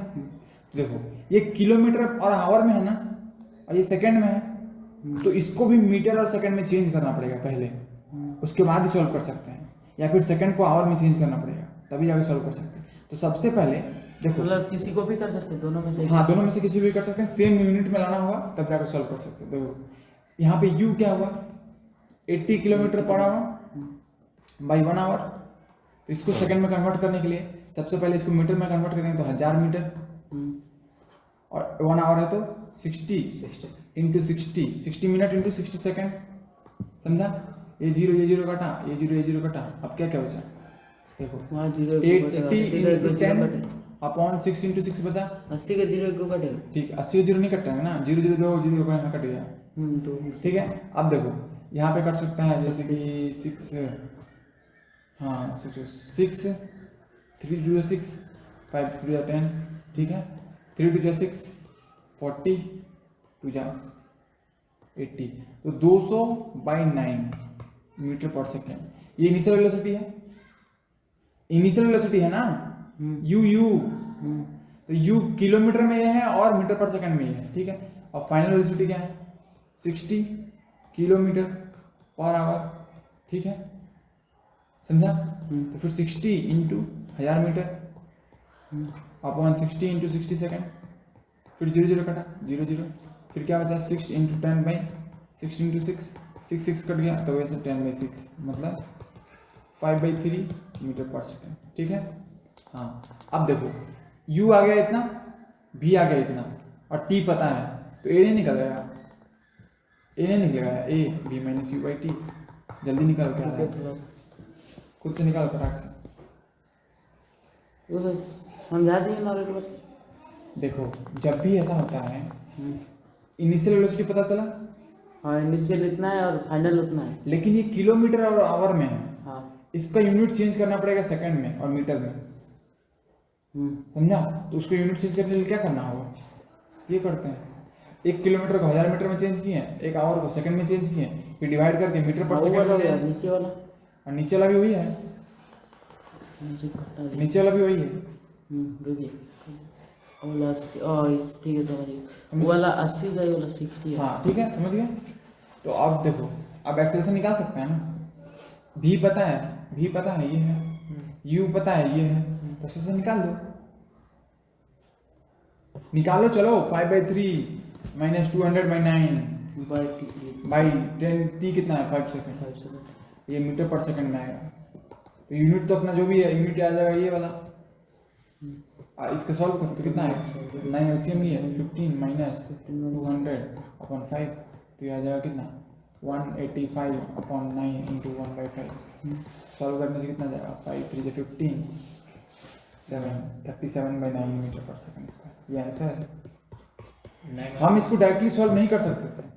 देखो, ये किलोमीटर और आवर में है ना, और ये सेकंड में है, तो इसको भी मीटर और सेकंड में चेंज करना पड़ेगा पहले, उसके बाद ही सॉल्व कर सकते हैं, या फिर सेकंड को आवर में चेंज करना पड़ेगा, तभी जाके सॉल्व कर सकते हैं। तो सबसे पहले देखो, मतलब किसी को भी कर सकते हैं, दोनों में से? हाँ, दोनों में से किसी भी कर सकते हैं, सेम यूनिट में लाना होगा तब जाकर सॉल्व कर सकते हैं। देखो, यहाँ पे यू क्या हुआ? 80 kilometre per our by 1 our. तो इसको सेकंड में कन्वर्ट करने के लिए सबसे पहले इसको मीटर में कन्वर्ट करेंगे, तो 1000 मीटर, और 1 आवर है तो 60 इंटू 60 मिनट इंटू 60 सेकेंड, समझा? ये जीरो कटा, ये जीरो कटा, अब क्या क्या बचा? देखो, 80 इंटू 10 अपॉन 6 इंटू 6 बचा 80 का 0 को कटेगा। ठीक, 80 का 0 नहीं कट रहा है ना, 0 0 2 0 यहाँ कट गया, ठीक है। अब देखो, यहाँ पे कट सकता है, जैसे कि 6, हाँ सोचो, 6 3 2 6 5 2 10, ठीक है, 3 2 6 40 2 80, तो 200/9 मीटर पर सेकेंड। ये इनिशियल वेलोसिटी है, इनिशियल वेलोसिटी है ना, यू तो यू किलोमीटर में ये है और मीटर पर सेकंड में ये है, ठीक है। और फाइनल वेलोसिटी क्या है? 60 किलोमीटर पर आवर, ठीक है, समझा? तो फिर 60 into 1000 metre upon 60 into 60 second, फिर 0 0 कटा, 0 0, फिर क्या बचा? 6 इंटू 10/6 इंटू 6 कट गया, तो वैसे 10/6, मतलब 5/3 मीटर पर सेकेंड, ठीक है। हाँ, अब देखो, u आ गया इतना, v आ गया इतना, और t पता है, तो a नहीं निकल गया, a नहीं निकलेगा, a b minus u by T. जल्दी निकाल के आ रहा है, खुद से निकाल कर से। वो समझा दिए ना एक बार। देखो, जब भी ऐसा होता है, इनिशियल वेलोसिटी पता चला, हाँ इनिशियल इतना है और फाइनल उतना है। लेकिन ये किलोमीटर और आवर में है। हाँ इसका यूनिट चेंज करना पड़ेगा सेकंड में और मीटर में, समझा? तो उसको यूनिट चेंज करने के लिए क्या करना होगा, ये करते हैं। 1 किलोमीटर को 1000 मीटर में चेंज किए, 1 आवर को सेकंड में चेंज किए, फिर डिवाइड करके मीटर पर सेकंड हो गया। नीचे वाला और नीचे वाला भी वही है, नीचे वाला भी वही है। रुकिए वाला ठीक है समझिए, वो वाला 80 का, ये वाला 60 है। हाँ ठीक है, समझ गए। तो अब देखो, अब एक्सेलरेशन निकाल सकते हैं ना, v पता है, v पता है ये है, u पता है ये है, तो एक्सेलरेशन निकाल दो, निकालो चलो। 5/3 - 200/9 बाई 10 t कितना है 5 सेकंड, ये मीटर पर सेकंड में आएगा। तो यूनिट तो अपना जो भी है यूनिट आ जाएगा ये वाला। इसका सॉल्व करो तो कितना है, 9 एलसीएम लिए 15 - 200/5, तो ये आ जाएगा कितना 185/9 × 1/5। सॉल्व करने से कितना जाएगा 5 3 से 15 7 37/9 मीटर पर सेकंड। ये आंसर है। हम इसको डायरेक्टली सॉल्व नहीं कर सकते थे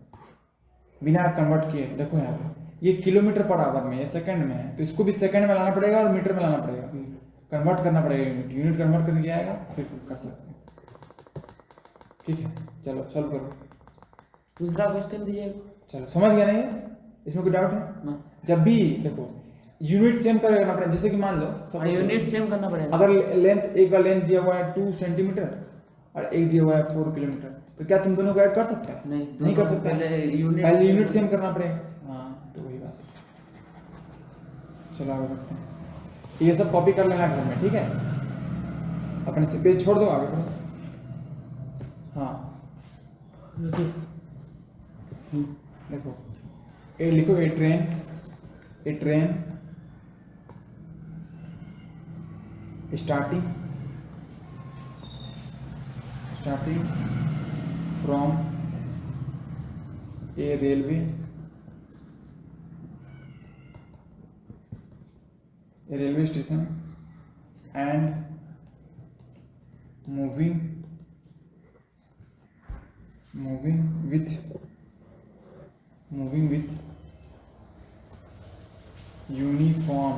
बिना कन्वर्ट किए। देखो यहाँ पे ये किलोमीटर पर आवर में, ये सेकंड में है, तो इसको भी सेकंड में लाना पड़ेगा और मीटर में लाना पड़ेगा, कन्वर्ट करना पड़ेगा यूनिट कन्वर्ट करके आएगा, फिर कर सकते हैं। ठीक है, चलो सॉल्व करो। दूसरा क्वेश्चन दीजिए। चलो समझ गया नहीं, इसमें कोई डाउट है? जब भी देखो यूनिट सेम करना पड़ेगा, जैसे कि मान लो यूनिट सेम करना पड़ेगा। अगर लेंथ, एक का लेंथ दिया हुआ है 2 सेंटीमीटर और एक दिया हुआ है 4 किलोमीटर, तो क्या तुम दोनों को ऐड कर सकते हैं? नहीं कर सकते। पहले यूनिट सेम करना पड़ेगा। हाँ तो वही बात। चलो आगे बढ़ते हैं। ये सब कॉपी कर लेना घर में, ठीक है? अपने से पेज छोड़ दो, आगे बढ़ो। हाँ देखो, ए लिखो, a train starting from a railway station and moving with uniform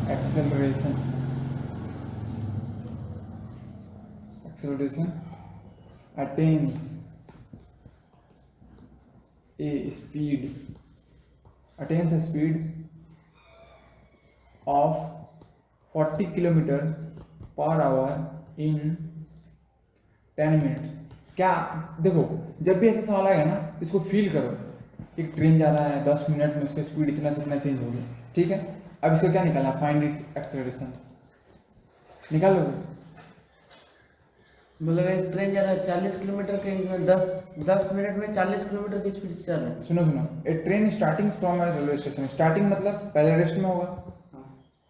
acceleration attains a speed of 40 km/h in 10 minutes। क्या देखो, जब भी ऐसा सवाल आएगा ना, इसको फील करो। एक ट्रेन जा रहा है, 10 मिनट में उसका स्पीड इतना से इतना चेंज हो गया, ठीक है? अब इसका क्या निकालना, फाइंड इट्स एक्सेलरेशन। निकालोगे? मतलब एक ट्रेन जा रहा है 40 किलोमीटर के, 10 मिनट में 40 किलोमीटर की स्पीड से चल रहा है। सुनो, a train starting from a railway station. Starting मतलब पहले रेस्ट में होगा,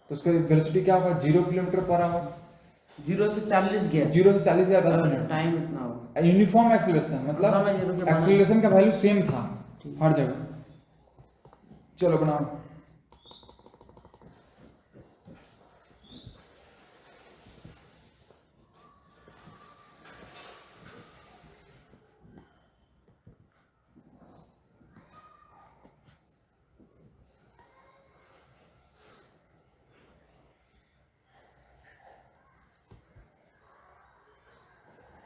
तो उसका वेलोसिटी क्या होगा, 0 km/h। 0 से 40 गया, 0 से 40 गया 10 मिनट, टाइम इतना होगा। यूनिफॉर्म एक्सेलरेशन मतलब एक्सेलरेशन का वैल्यू सेम था हर जगह। चलो बनाओ।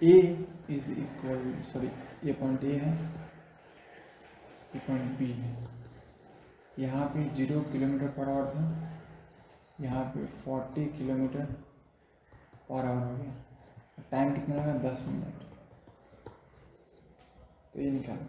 A is equal, सॉरी ये पॉइंट A है, ये पॉइंट B है। यहाँ पे 0 km/h था, यहाँ पे 40 km/h हो गया। टाइम कितना लगा, 10 मिनट। तो ये निकालो।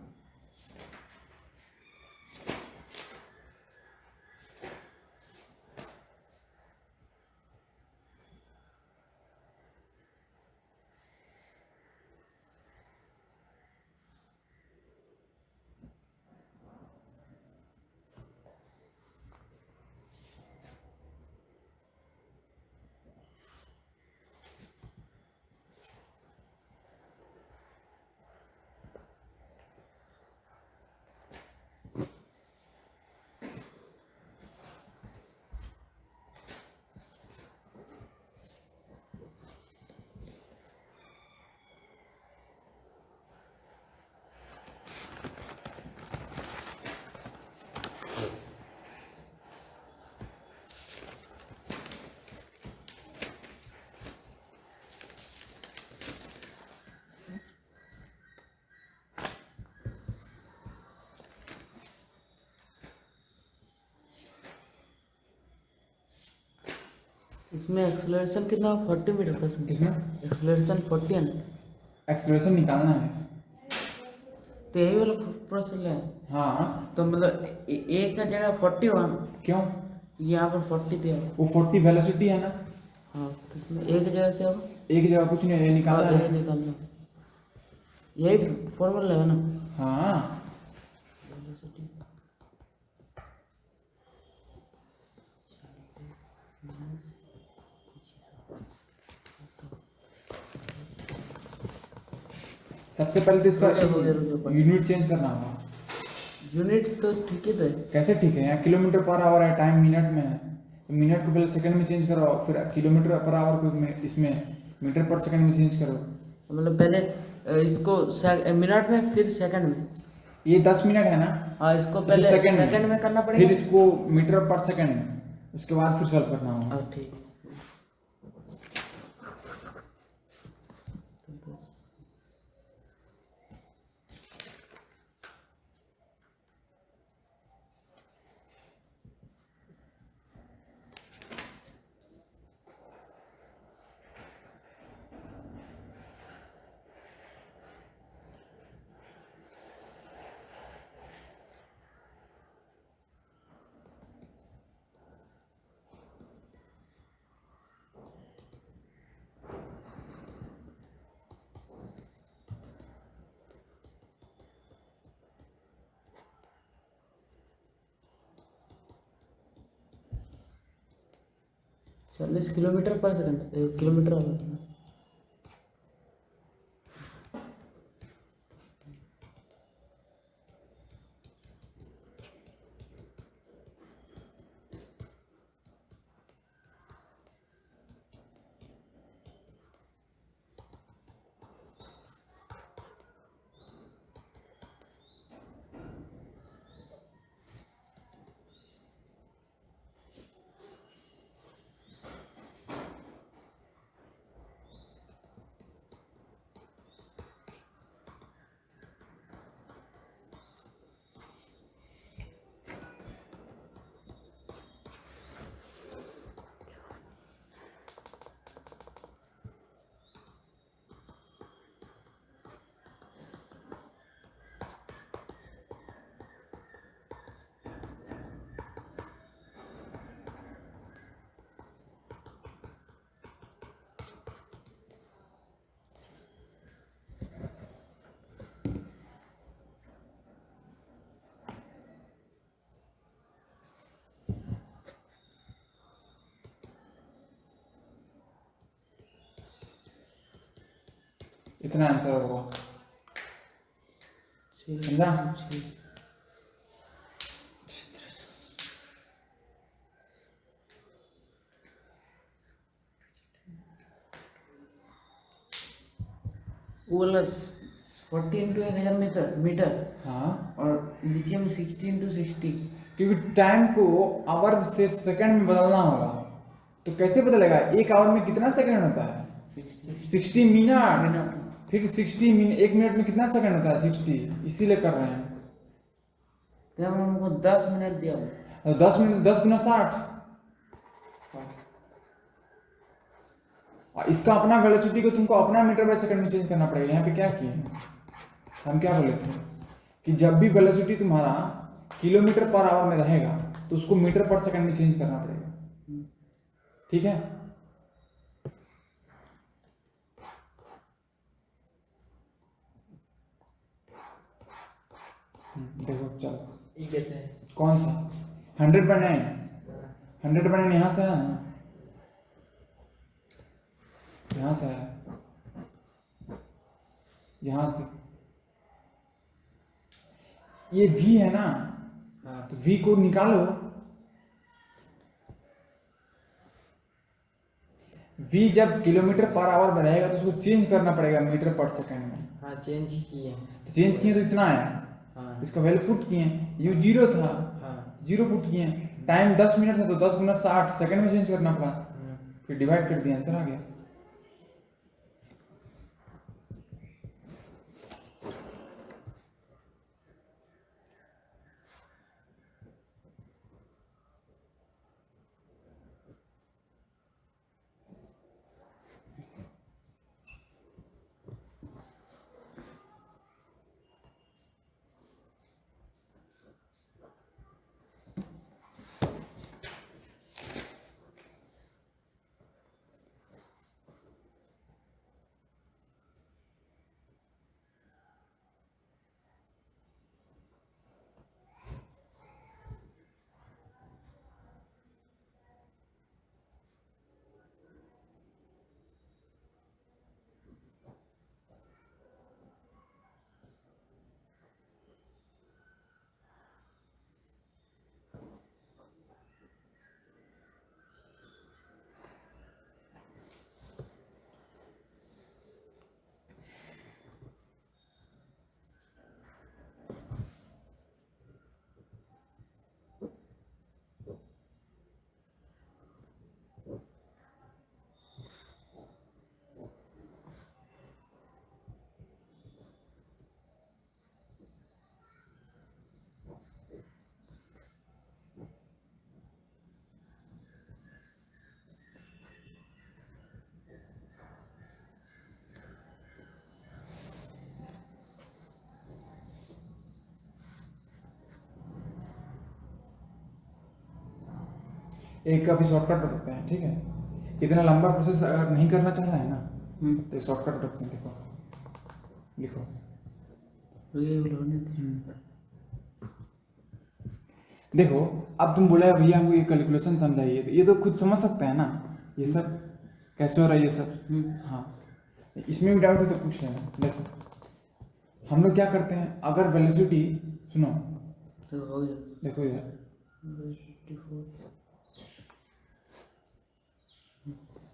इसमें एक्सेलरेशन कितना 40 मीटर पर सेकंड। इसमें एक्सेलरेशन 40 है ना, एक्सेलरेशन निकालना है। तो यही वाला प्रोसेस है। हाँ तो मतलब एक का जगह 40 हुआ ना, क्यों, यहाँ पर 40 दिया हुआ। वो 40 वेलोसिटी है ना, हाँ तो इसमें एक जगह क्या होगा, एक जगह कुछ नहीं, ये निकालना ये है। निकालना, यही फॉर्मूला है ना। हाँ सबसे पहले तो इसका हो गया। यूनिट चेंज करना होगा। यूनिट तो ठीक है तो है। कैसे ठीक है, यहाँ किलोमीटर पर आवर है, टाइम मिनट में है, तो मिनट को पहले सेकंड में चेंज करो, फिर किलोमीटर पर आवर को इसमें मीटर पर सेकंड में चेंज करो। मतलब पहले इसको मिनट में, फिर सेकंड में। ये 10 मिनट है ना, हाँ इसको पहले सेकंड में करना पड़ेगा, फिर इसको मीटर पर सेकंड में, उसके बाद फिर सॉल्व करना होगा। हाँ ठीक। चालीस किलोमीटर पर सेकंड, किलोमीटर आवर। इतना आंसर होगा, समझा। वो वाला 40 इंटू 1000 मीटर। हाँ और नीचे में 60 इंटू 60। क्योंकि टाइम को आवर से सेकंड में बदलना होगा, तो कैसे बदलेगा, एक आवर में कितना सेकंड होता है, 60 मिनट, फिर 60 मिनट, एक मिनट में कितना सेकंड होता है, 60, इसीलिए कर रहे हैं। तो हमको 10 मिनट दिया हुआ। तो 10 मिनट 10 गुना 60, और इसका अपना वेलोसिटी को तुमको अपना मीटर बाय सेकंड में चेंज करना पड़ेगा। यहाँ पे क्या किए हम, क्या बोले थे कि जब भी वेलोसिटी तुम्हारा किलोमीटर पर आवर में रहेगा तो उसको मीटर पर सेकंड में चेंज करना पड़ेगा, ठीक है। देखो चलो, ये कैसे है? कौन सा 100/9, 100/9 यहाँ से है ना, यहाँ से है, यहाँ से ये v है ना, हाँ तो v को निकालो, v जब किलोमीटर पर आवर में रहेगा तो उसको चेंज करना पड़ेगा मीटर पर सेकंड में। हाँ चेंज किए। तो चेंज किए तो इतना है, हाँ इसका वैल्यू फुट किए, यू 0 था, हाँ 0 फुट किए, टाइम 10 मिनट था तो 10 गुना 60 सेकंड में चेंज करना पड़ा, हम्म। फिर डिवाइड कर दिया, आंसर आ गया। एक का भी शॉर्टकट रख सकते हैं, ठीक है। इतना लंबा प्रोसेस अगर नहीं करना चाह रहा है ना तो शॉर्टकट रखते हैं, देखो लिखो। देखो अब तुम बोला भैया हमको ये कैलकुलेशन समझाइए, तो ये तो खुद समझ सकते हैं ना ये सब कैसे हो रहा है ये सब। हाँ इसमें भी डाउट है तो पूछ लेना। देखो हम लोग क्या करते हैं, अगर वेलोसिटी सुनो तो हो गया, देखो इधर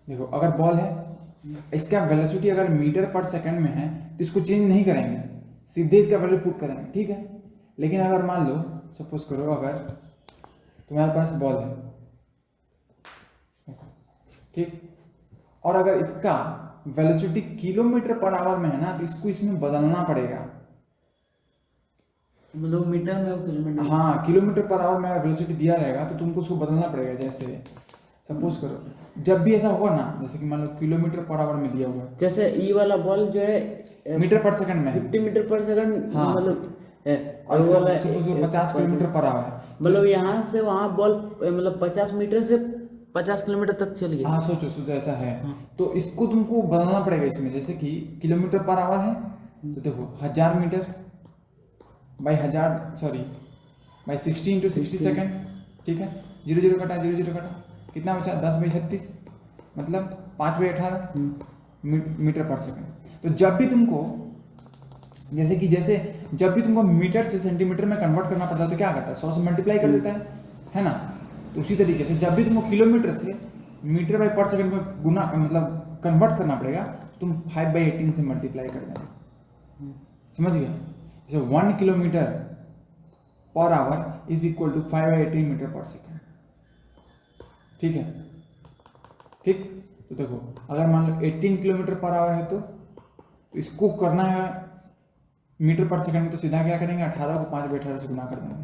देखो, अगर बॉल है इसका वेलोसिटी अगर मीटर पर सेकंड में है तो इसको चेंज नहीं करेंगे, सीधे इसका वैल्यू पुट करेंगे, ठीक है। लेकिन अगर मान लो सपोज करो अगर तुम्हारे पास बॉल है, ठीक, और अगर इसका वेलोसिटी किलोमीटर पर आवर में है ना तो इसको इसमें बदलना पड़ेगा। मतलब मीटर में और किलोमीटर? हाँ किलोमीटर पर आवर में अगर वेलोसिटी दिया रहेगा तो तुमको उसको बदलना पड़ेगा। जैसे सपोज करो जब भी ऐसा होगा ना, जैसे कि मान लो किलोमीटर पर आवर में दिया हुआ, जैसे ई वाला बॉल जो है मीटर पर सेकंड में 50 मीटर पर सेकंड, हाँ, मतलब है, और इसका वाला सपोज 50 किलोमीटर पर आवर है, मतलब यहाँ से वहाँ बॉल मतलब 50 मीटर से 50 किलोमीटर तक चल गया। हाँ सोचो ऐसा है। तो इसको तुमको बदलना पड़ेगा इसमें, जैसे कि किलोमीटर पर आवर है तो देखो 1000 मीटर बाई 60 इंटू 60 सेकेंड, ठीक है। 0 कटा 0 कटा कितना बचा 10/36, मतलब 5/18 मीटर पर सेकेंड। तो जब भी तुमको जैसे जब भी तुमको मीटर से सेंटीमीटर में कन्वर्ट करना पड़ता है तो क्या करता है, 100 से मल्टीप्लाई कर देता है ना। तो उसी तरीके से जब भी तुमको किलोमीटर से मीटर बाई पर सेकंड में गुना मतलब कन्वर्ट करना पड़ेगा, तुम 5/18 से मल्टीप्लाई कर देना, समझ गए। जैसे 1 kilometre per hour is equal to 5/18 metre per second, ठीक है, ठीक। तो देखो अगर मान लो 18 किलोमीटर पर आवर है तो इसको करना है मीटर पर सेकंड में, तो सीधा क्या करेंगे 18 को 5/18 से गुना कर देंगे,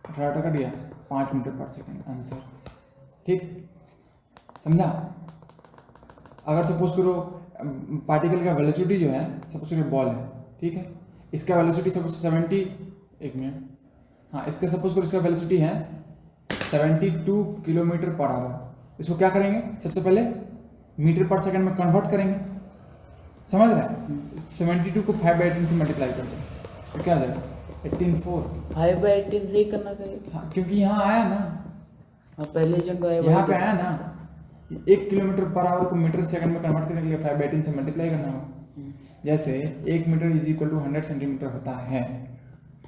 18 कट गया 5 मीटर पर सेकंड आंसर, ठीक, समझा। अगर सपोज करो पार्टिकल का वेलोसिटी जो है, सपोज करो बॉल है, ठीक है, इसका वेलोसिटी सपोज 70, एक मिनट, हाँ इसका सपोज करो इसका वेलोसिटी है 72 किलोमीटर पर आवर। इसको क्या करेंगे, सबसे पहले मीटर पर सेकंड में कन्वर्ट करेंगे, समझ रहे हैं। 72 को 5/18 से मल्टीप्लाई कर दो तो क्या आ जाएगा 18/4। 5/18 से ही करना चाहिए, हाँ क्योंकि यहाँ आया ना, हाँ पहले जो यहाँ पे आया ना कि 1 किलोमीटर पर आवर को मीटर सेकंड में कन्वर्ट करने के लिए 5/18 से मल्टीप्लाई करना होगा। जैसे 1 metre is equal to 100 centimetre होता है,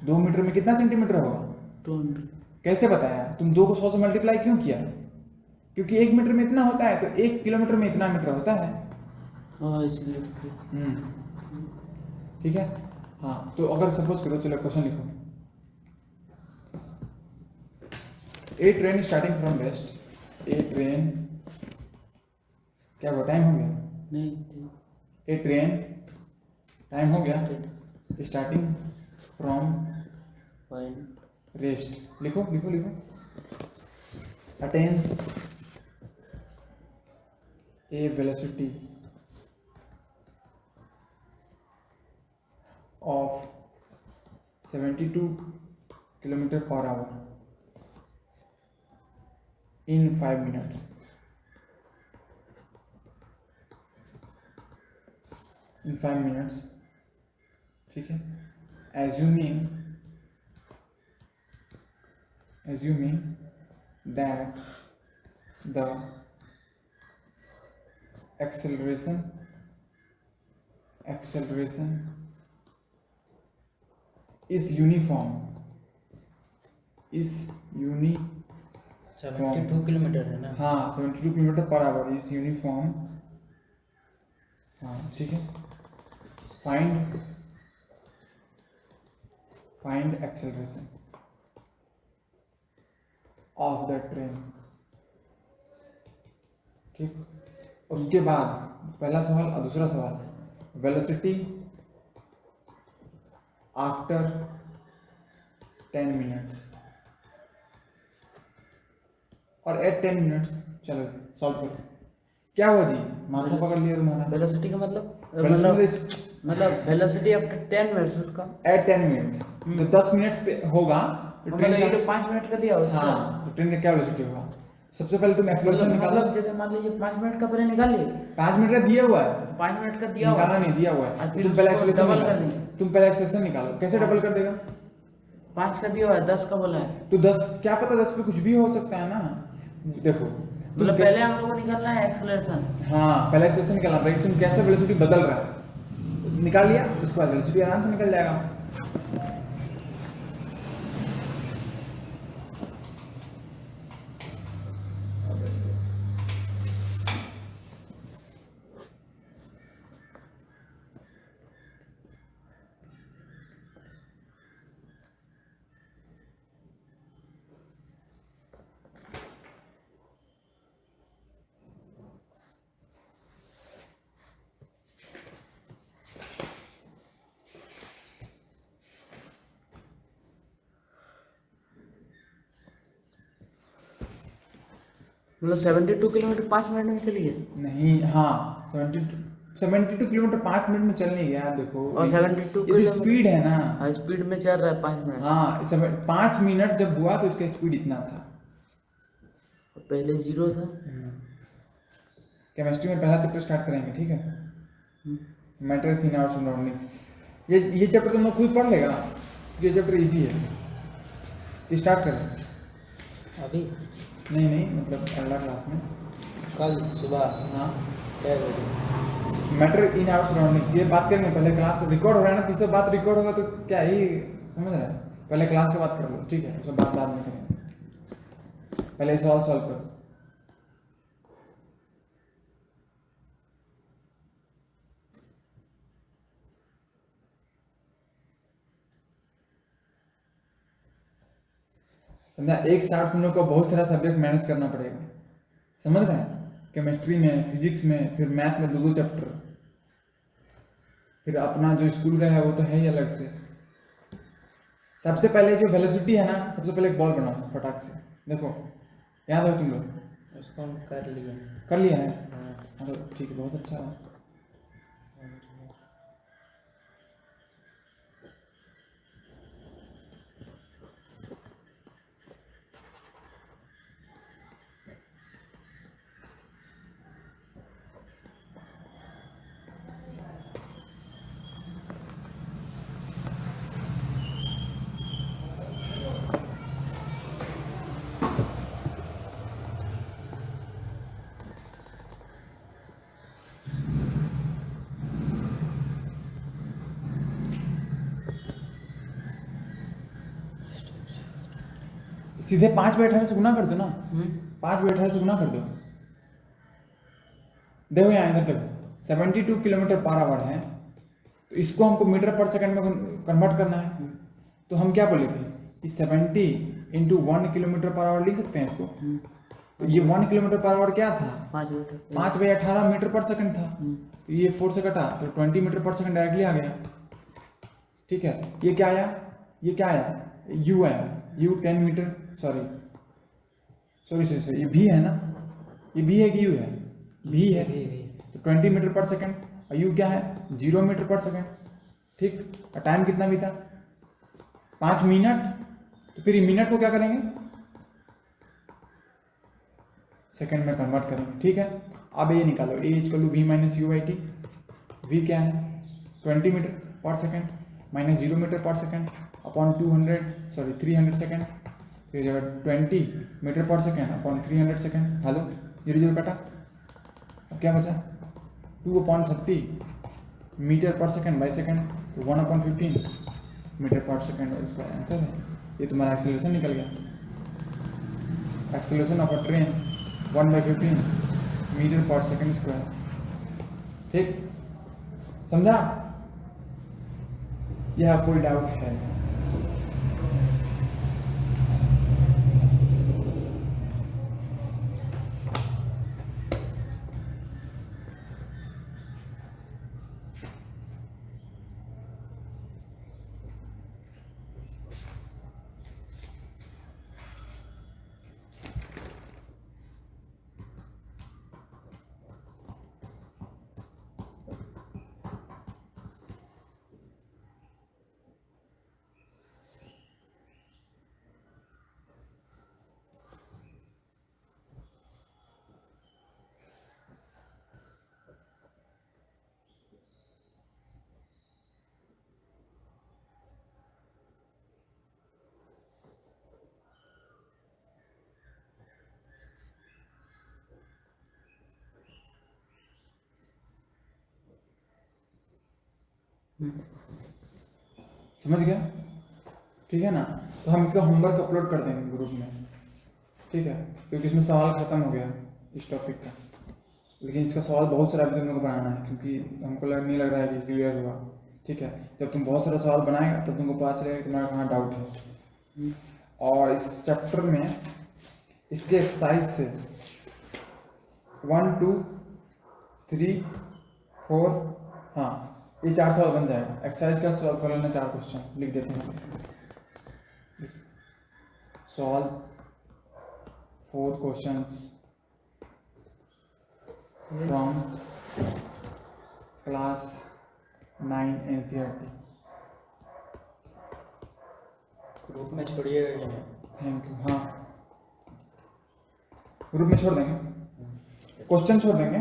2 मीटर में कितना सेंटीमीटर होगा 200। कैसे बताया तुम 2 को 100 से मल्टीप्लाई क्यों किया, क्योंकि 1 मीटर में इतना होता है तो 1 किलोमीटर में इतना मीटर होता है, हाँ इसलिए ठीक है। हाँ तो अगर सपोज करो, चलो क्वेश्चन लिखो, a train starting from rest, a train क्या हुआ, टाइम हो गया नहीं, ए ट्रेन टाइम हो गया, स्टार्टिंग फ्रॉम पॉइंट रेस्ट, लिखो लिखो लिखो, attains A velocity of 72 kilometer per hour in 5 minutes. In 5 minutes, ठीक है। Assuming that the acceleration is uniform, 72 kilometre है ना, हाँ 72 kilometre per hour is uniform, हाँ ठीक है। Find acceleration of the train, ठीक। उसके बाद पहला सवाल और दूसरा सवाल, वेलोसिटी आफ्टर 10 मिनट्स और एट 10 मिनट्स। चलो सॉल्व करो, क्या हुआ जी, माथा पकड़ लिया तुम्हारा। वेलोसिटी का मतलब वेलोसिटी आफ्टर 10 मिनट्स, उसका एट 10 मिनट्स तो 10 मिनट पे होगा तो ट्रेन मतलब 5 मिनट का दिया उसका, हाँ तो ट्रेन का क्या वेलोसिटी होगा सबसे पहले तुम एक्सेलरेशन निकालो। मतलब जैसे मान लीजिए 5 मिनट का पहले निकाल लिए, 5 मिनट का दिया हुआ है, 5 मिनट का दिया हुआ निकालना नहीं दिया हुआ है, फिर तुम पहले उसको एक्सेलरेशन डबल कर निकालो। देंगे। तुम पहले एक्सेलरेशन निकालो, कैसे डबल कर देगा? 5 का दिया हुआ है, 10 का बोला है, तो 10 क्या पता 10 पे कुछ भी हो सकता है ना। देखो मतलब पहले हम लोग को निकालना है एक्सेलरेशन। हाँ पहले एक्सेलरेशन निकालना पड़ेगा, तुम कैसे वेलोसिटी बदल रहा है निकाल लिया, उसके बाद वेलोसिटी आराम से निकल जाएगा। मतलब 72 किलोमीटर 5 मिनट में चली है। नहीं हाँ 72 किलोमीटर 5 मिनट में चल नहीं गया। देखो और 72 ये तो स्पीड है ना। हाँ स्पीड में चल रहा है 5 मिनट। हाँ 5 मिनट जब हुआ तो इसका स्पीड इतना था। पहले 0 था। केमिस्ट्री में पहला चैप्टर स्टार्ट करेंगे, ठीक है? Matters in our surroundings. ये चैप्टर तुम लोग खुद पढ़ लेगा, ये चैप्टर इजी है। ये स्टार्ट करें अभी नहीं मतलब अगला क्लास में, कल सुबह। हाँ क्या बजे? मैटर इन आवर सराउंडिंग्स ये बात करेंगे। पहले क्लास रिकॉर्ड हो रहा है ना, तो ये सब बात रिकॉर्ड होगा तो क्या ही समझ रहा है। पहले क्लास से बात कर लो, ठीक है? ये सब बात बाद में करेंगे, पहले सवाल सॉल्व करो। एक साथ तुम लोग को बहुत सारा सब्जेक्ट मैनेज करना पड़ेगा, समझ रहे हैं? केमिस्ट्री में, फिजिक्स में, फिर मैथ में 2 चैप्टर, फिर अपना जो स्कूल का है वो तो है ही अलग से। सबसे पहले जो वेलोसिटी है ना, सबसे पहले एक बॉल बनाओ फटाक से। देखो याद हो तुम लोग? उसको हम कर लिए। कर लिया है? हाँ। तो ठीक है, बहुत अच्छा है। सीधे 5/18 से गुना कर दो ना। 5/18 से गुना कर दो। देखो यहाँ इधर देखो 72 किलोमीटर पर आवर है, तो इसको हमको मीटर पर सेकंड में कन्वर्ट करना है। तो हम क्या बोले थे कि 70 इंटू 1 किलोमीटर पर आवर लिख सकते हैं इसको। तो ये 1 किलोमीटर पर आवर क्या था? 5/18 मीटर पर सेकंड था। तो ये 4 से कटा तो 20 मीटर पर सेकंड डायरेक्टली आ गया, ठीक है? ये क्या आया? ये क्या आया? यू आया। यू 10 मीटर, सॉरी ये भी है ना, ये भी है कि यू है? भी है। तो 20 मीटर पर सेकंड, और यू क्या है? 0 मीटर पर सेकंड, ठीक? और टाइम कितना भी था? 5 मिनट। तो फिर मिनट को क्या करेंगे? सेकंड में कन्वर्ट करेंगे, ठीक है? अब ये निकालो, a = v - u/t। v क्या है? 20 metre per second minus 0 metre per second upon 300 second. तो जगह 20 metre per second upon 300 second. Hello 0 कटा, अब क्या बचा? 2/30 metre per second by second, तो 1/15 मीटर पर सेकंड इसका आंसर है। ये तुम्हारा एक्सेलरेशन निकल गया। Acceleration of a train 1/15 metre per second square, ठीक? समझा? यह कोई डाउट है? समझ गया? ठीक है ना? तो हम इसका होमवर्क अपलोड कर देंगे ग्रुप में, ठीक है, क्योंकि इसमें सवाल खत्म हो गया इस टॉपिक का, लेकिन इसका सवाल बहुत सारा अभी तुम लोग को बनाना है, क्योंकि हमको नहीं लग रहा है कि क्लियर हुआ। ठीक है, जब तुम बहुत सारा सवाल बनाएगा तब तुमको पता चलेगा तुम्हारा कहाँ डाउट है। और इस चैप्टर में इसके एक्सरसाइज से 1 2 3 4 हाँ ये 4 सवाल बन जाएगा। एक्सरसाइज का सॉल्व कर लेना 4 क्वेश्चन लिख देते हैं। Solve 4 questions from class 9 NCERT। Group में छोड़िएगा कि नहीं? Thank you. हाँ ग्रुप में छोड़ देंगे, क्वेश्चन छोड़ देंगे।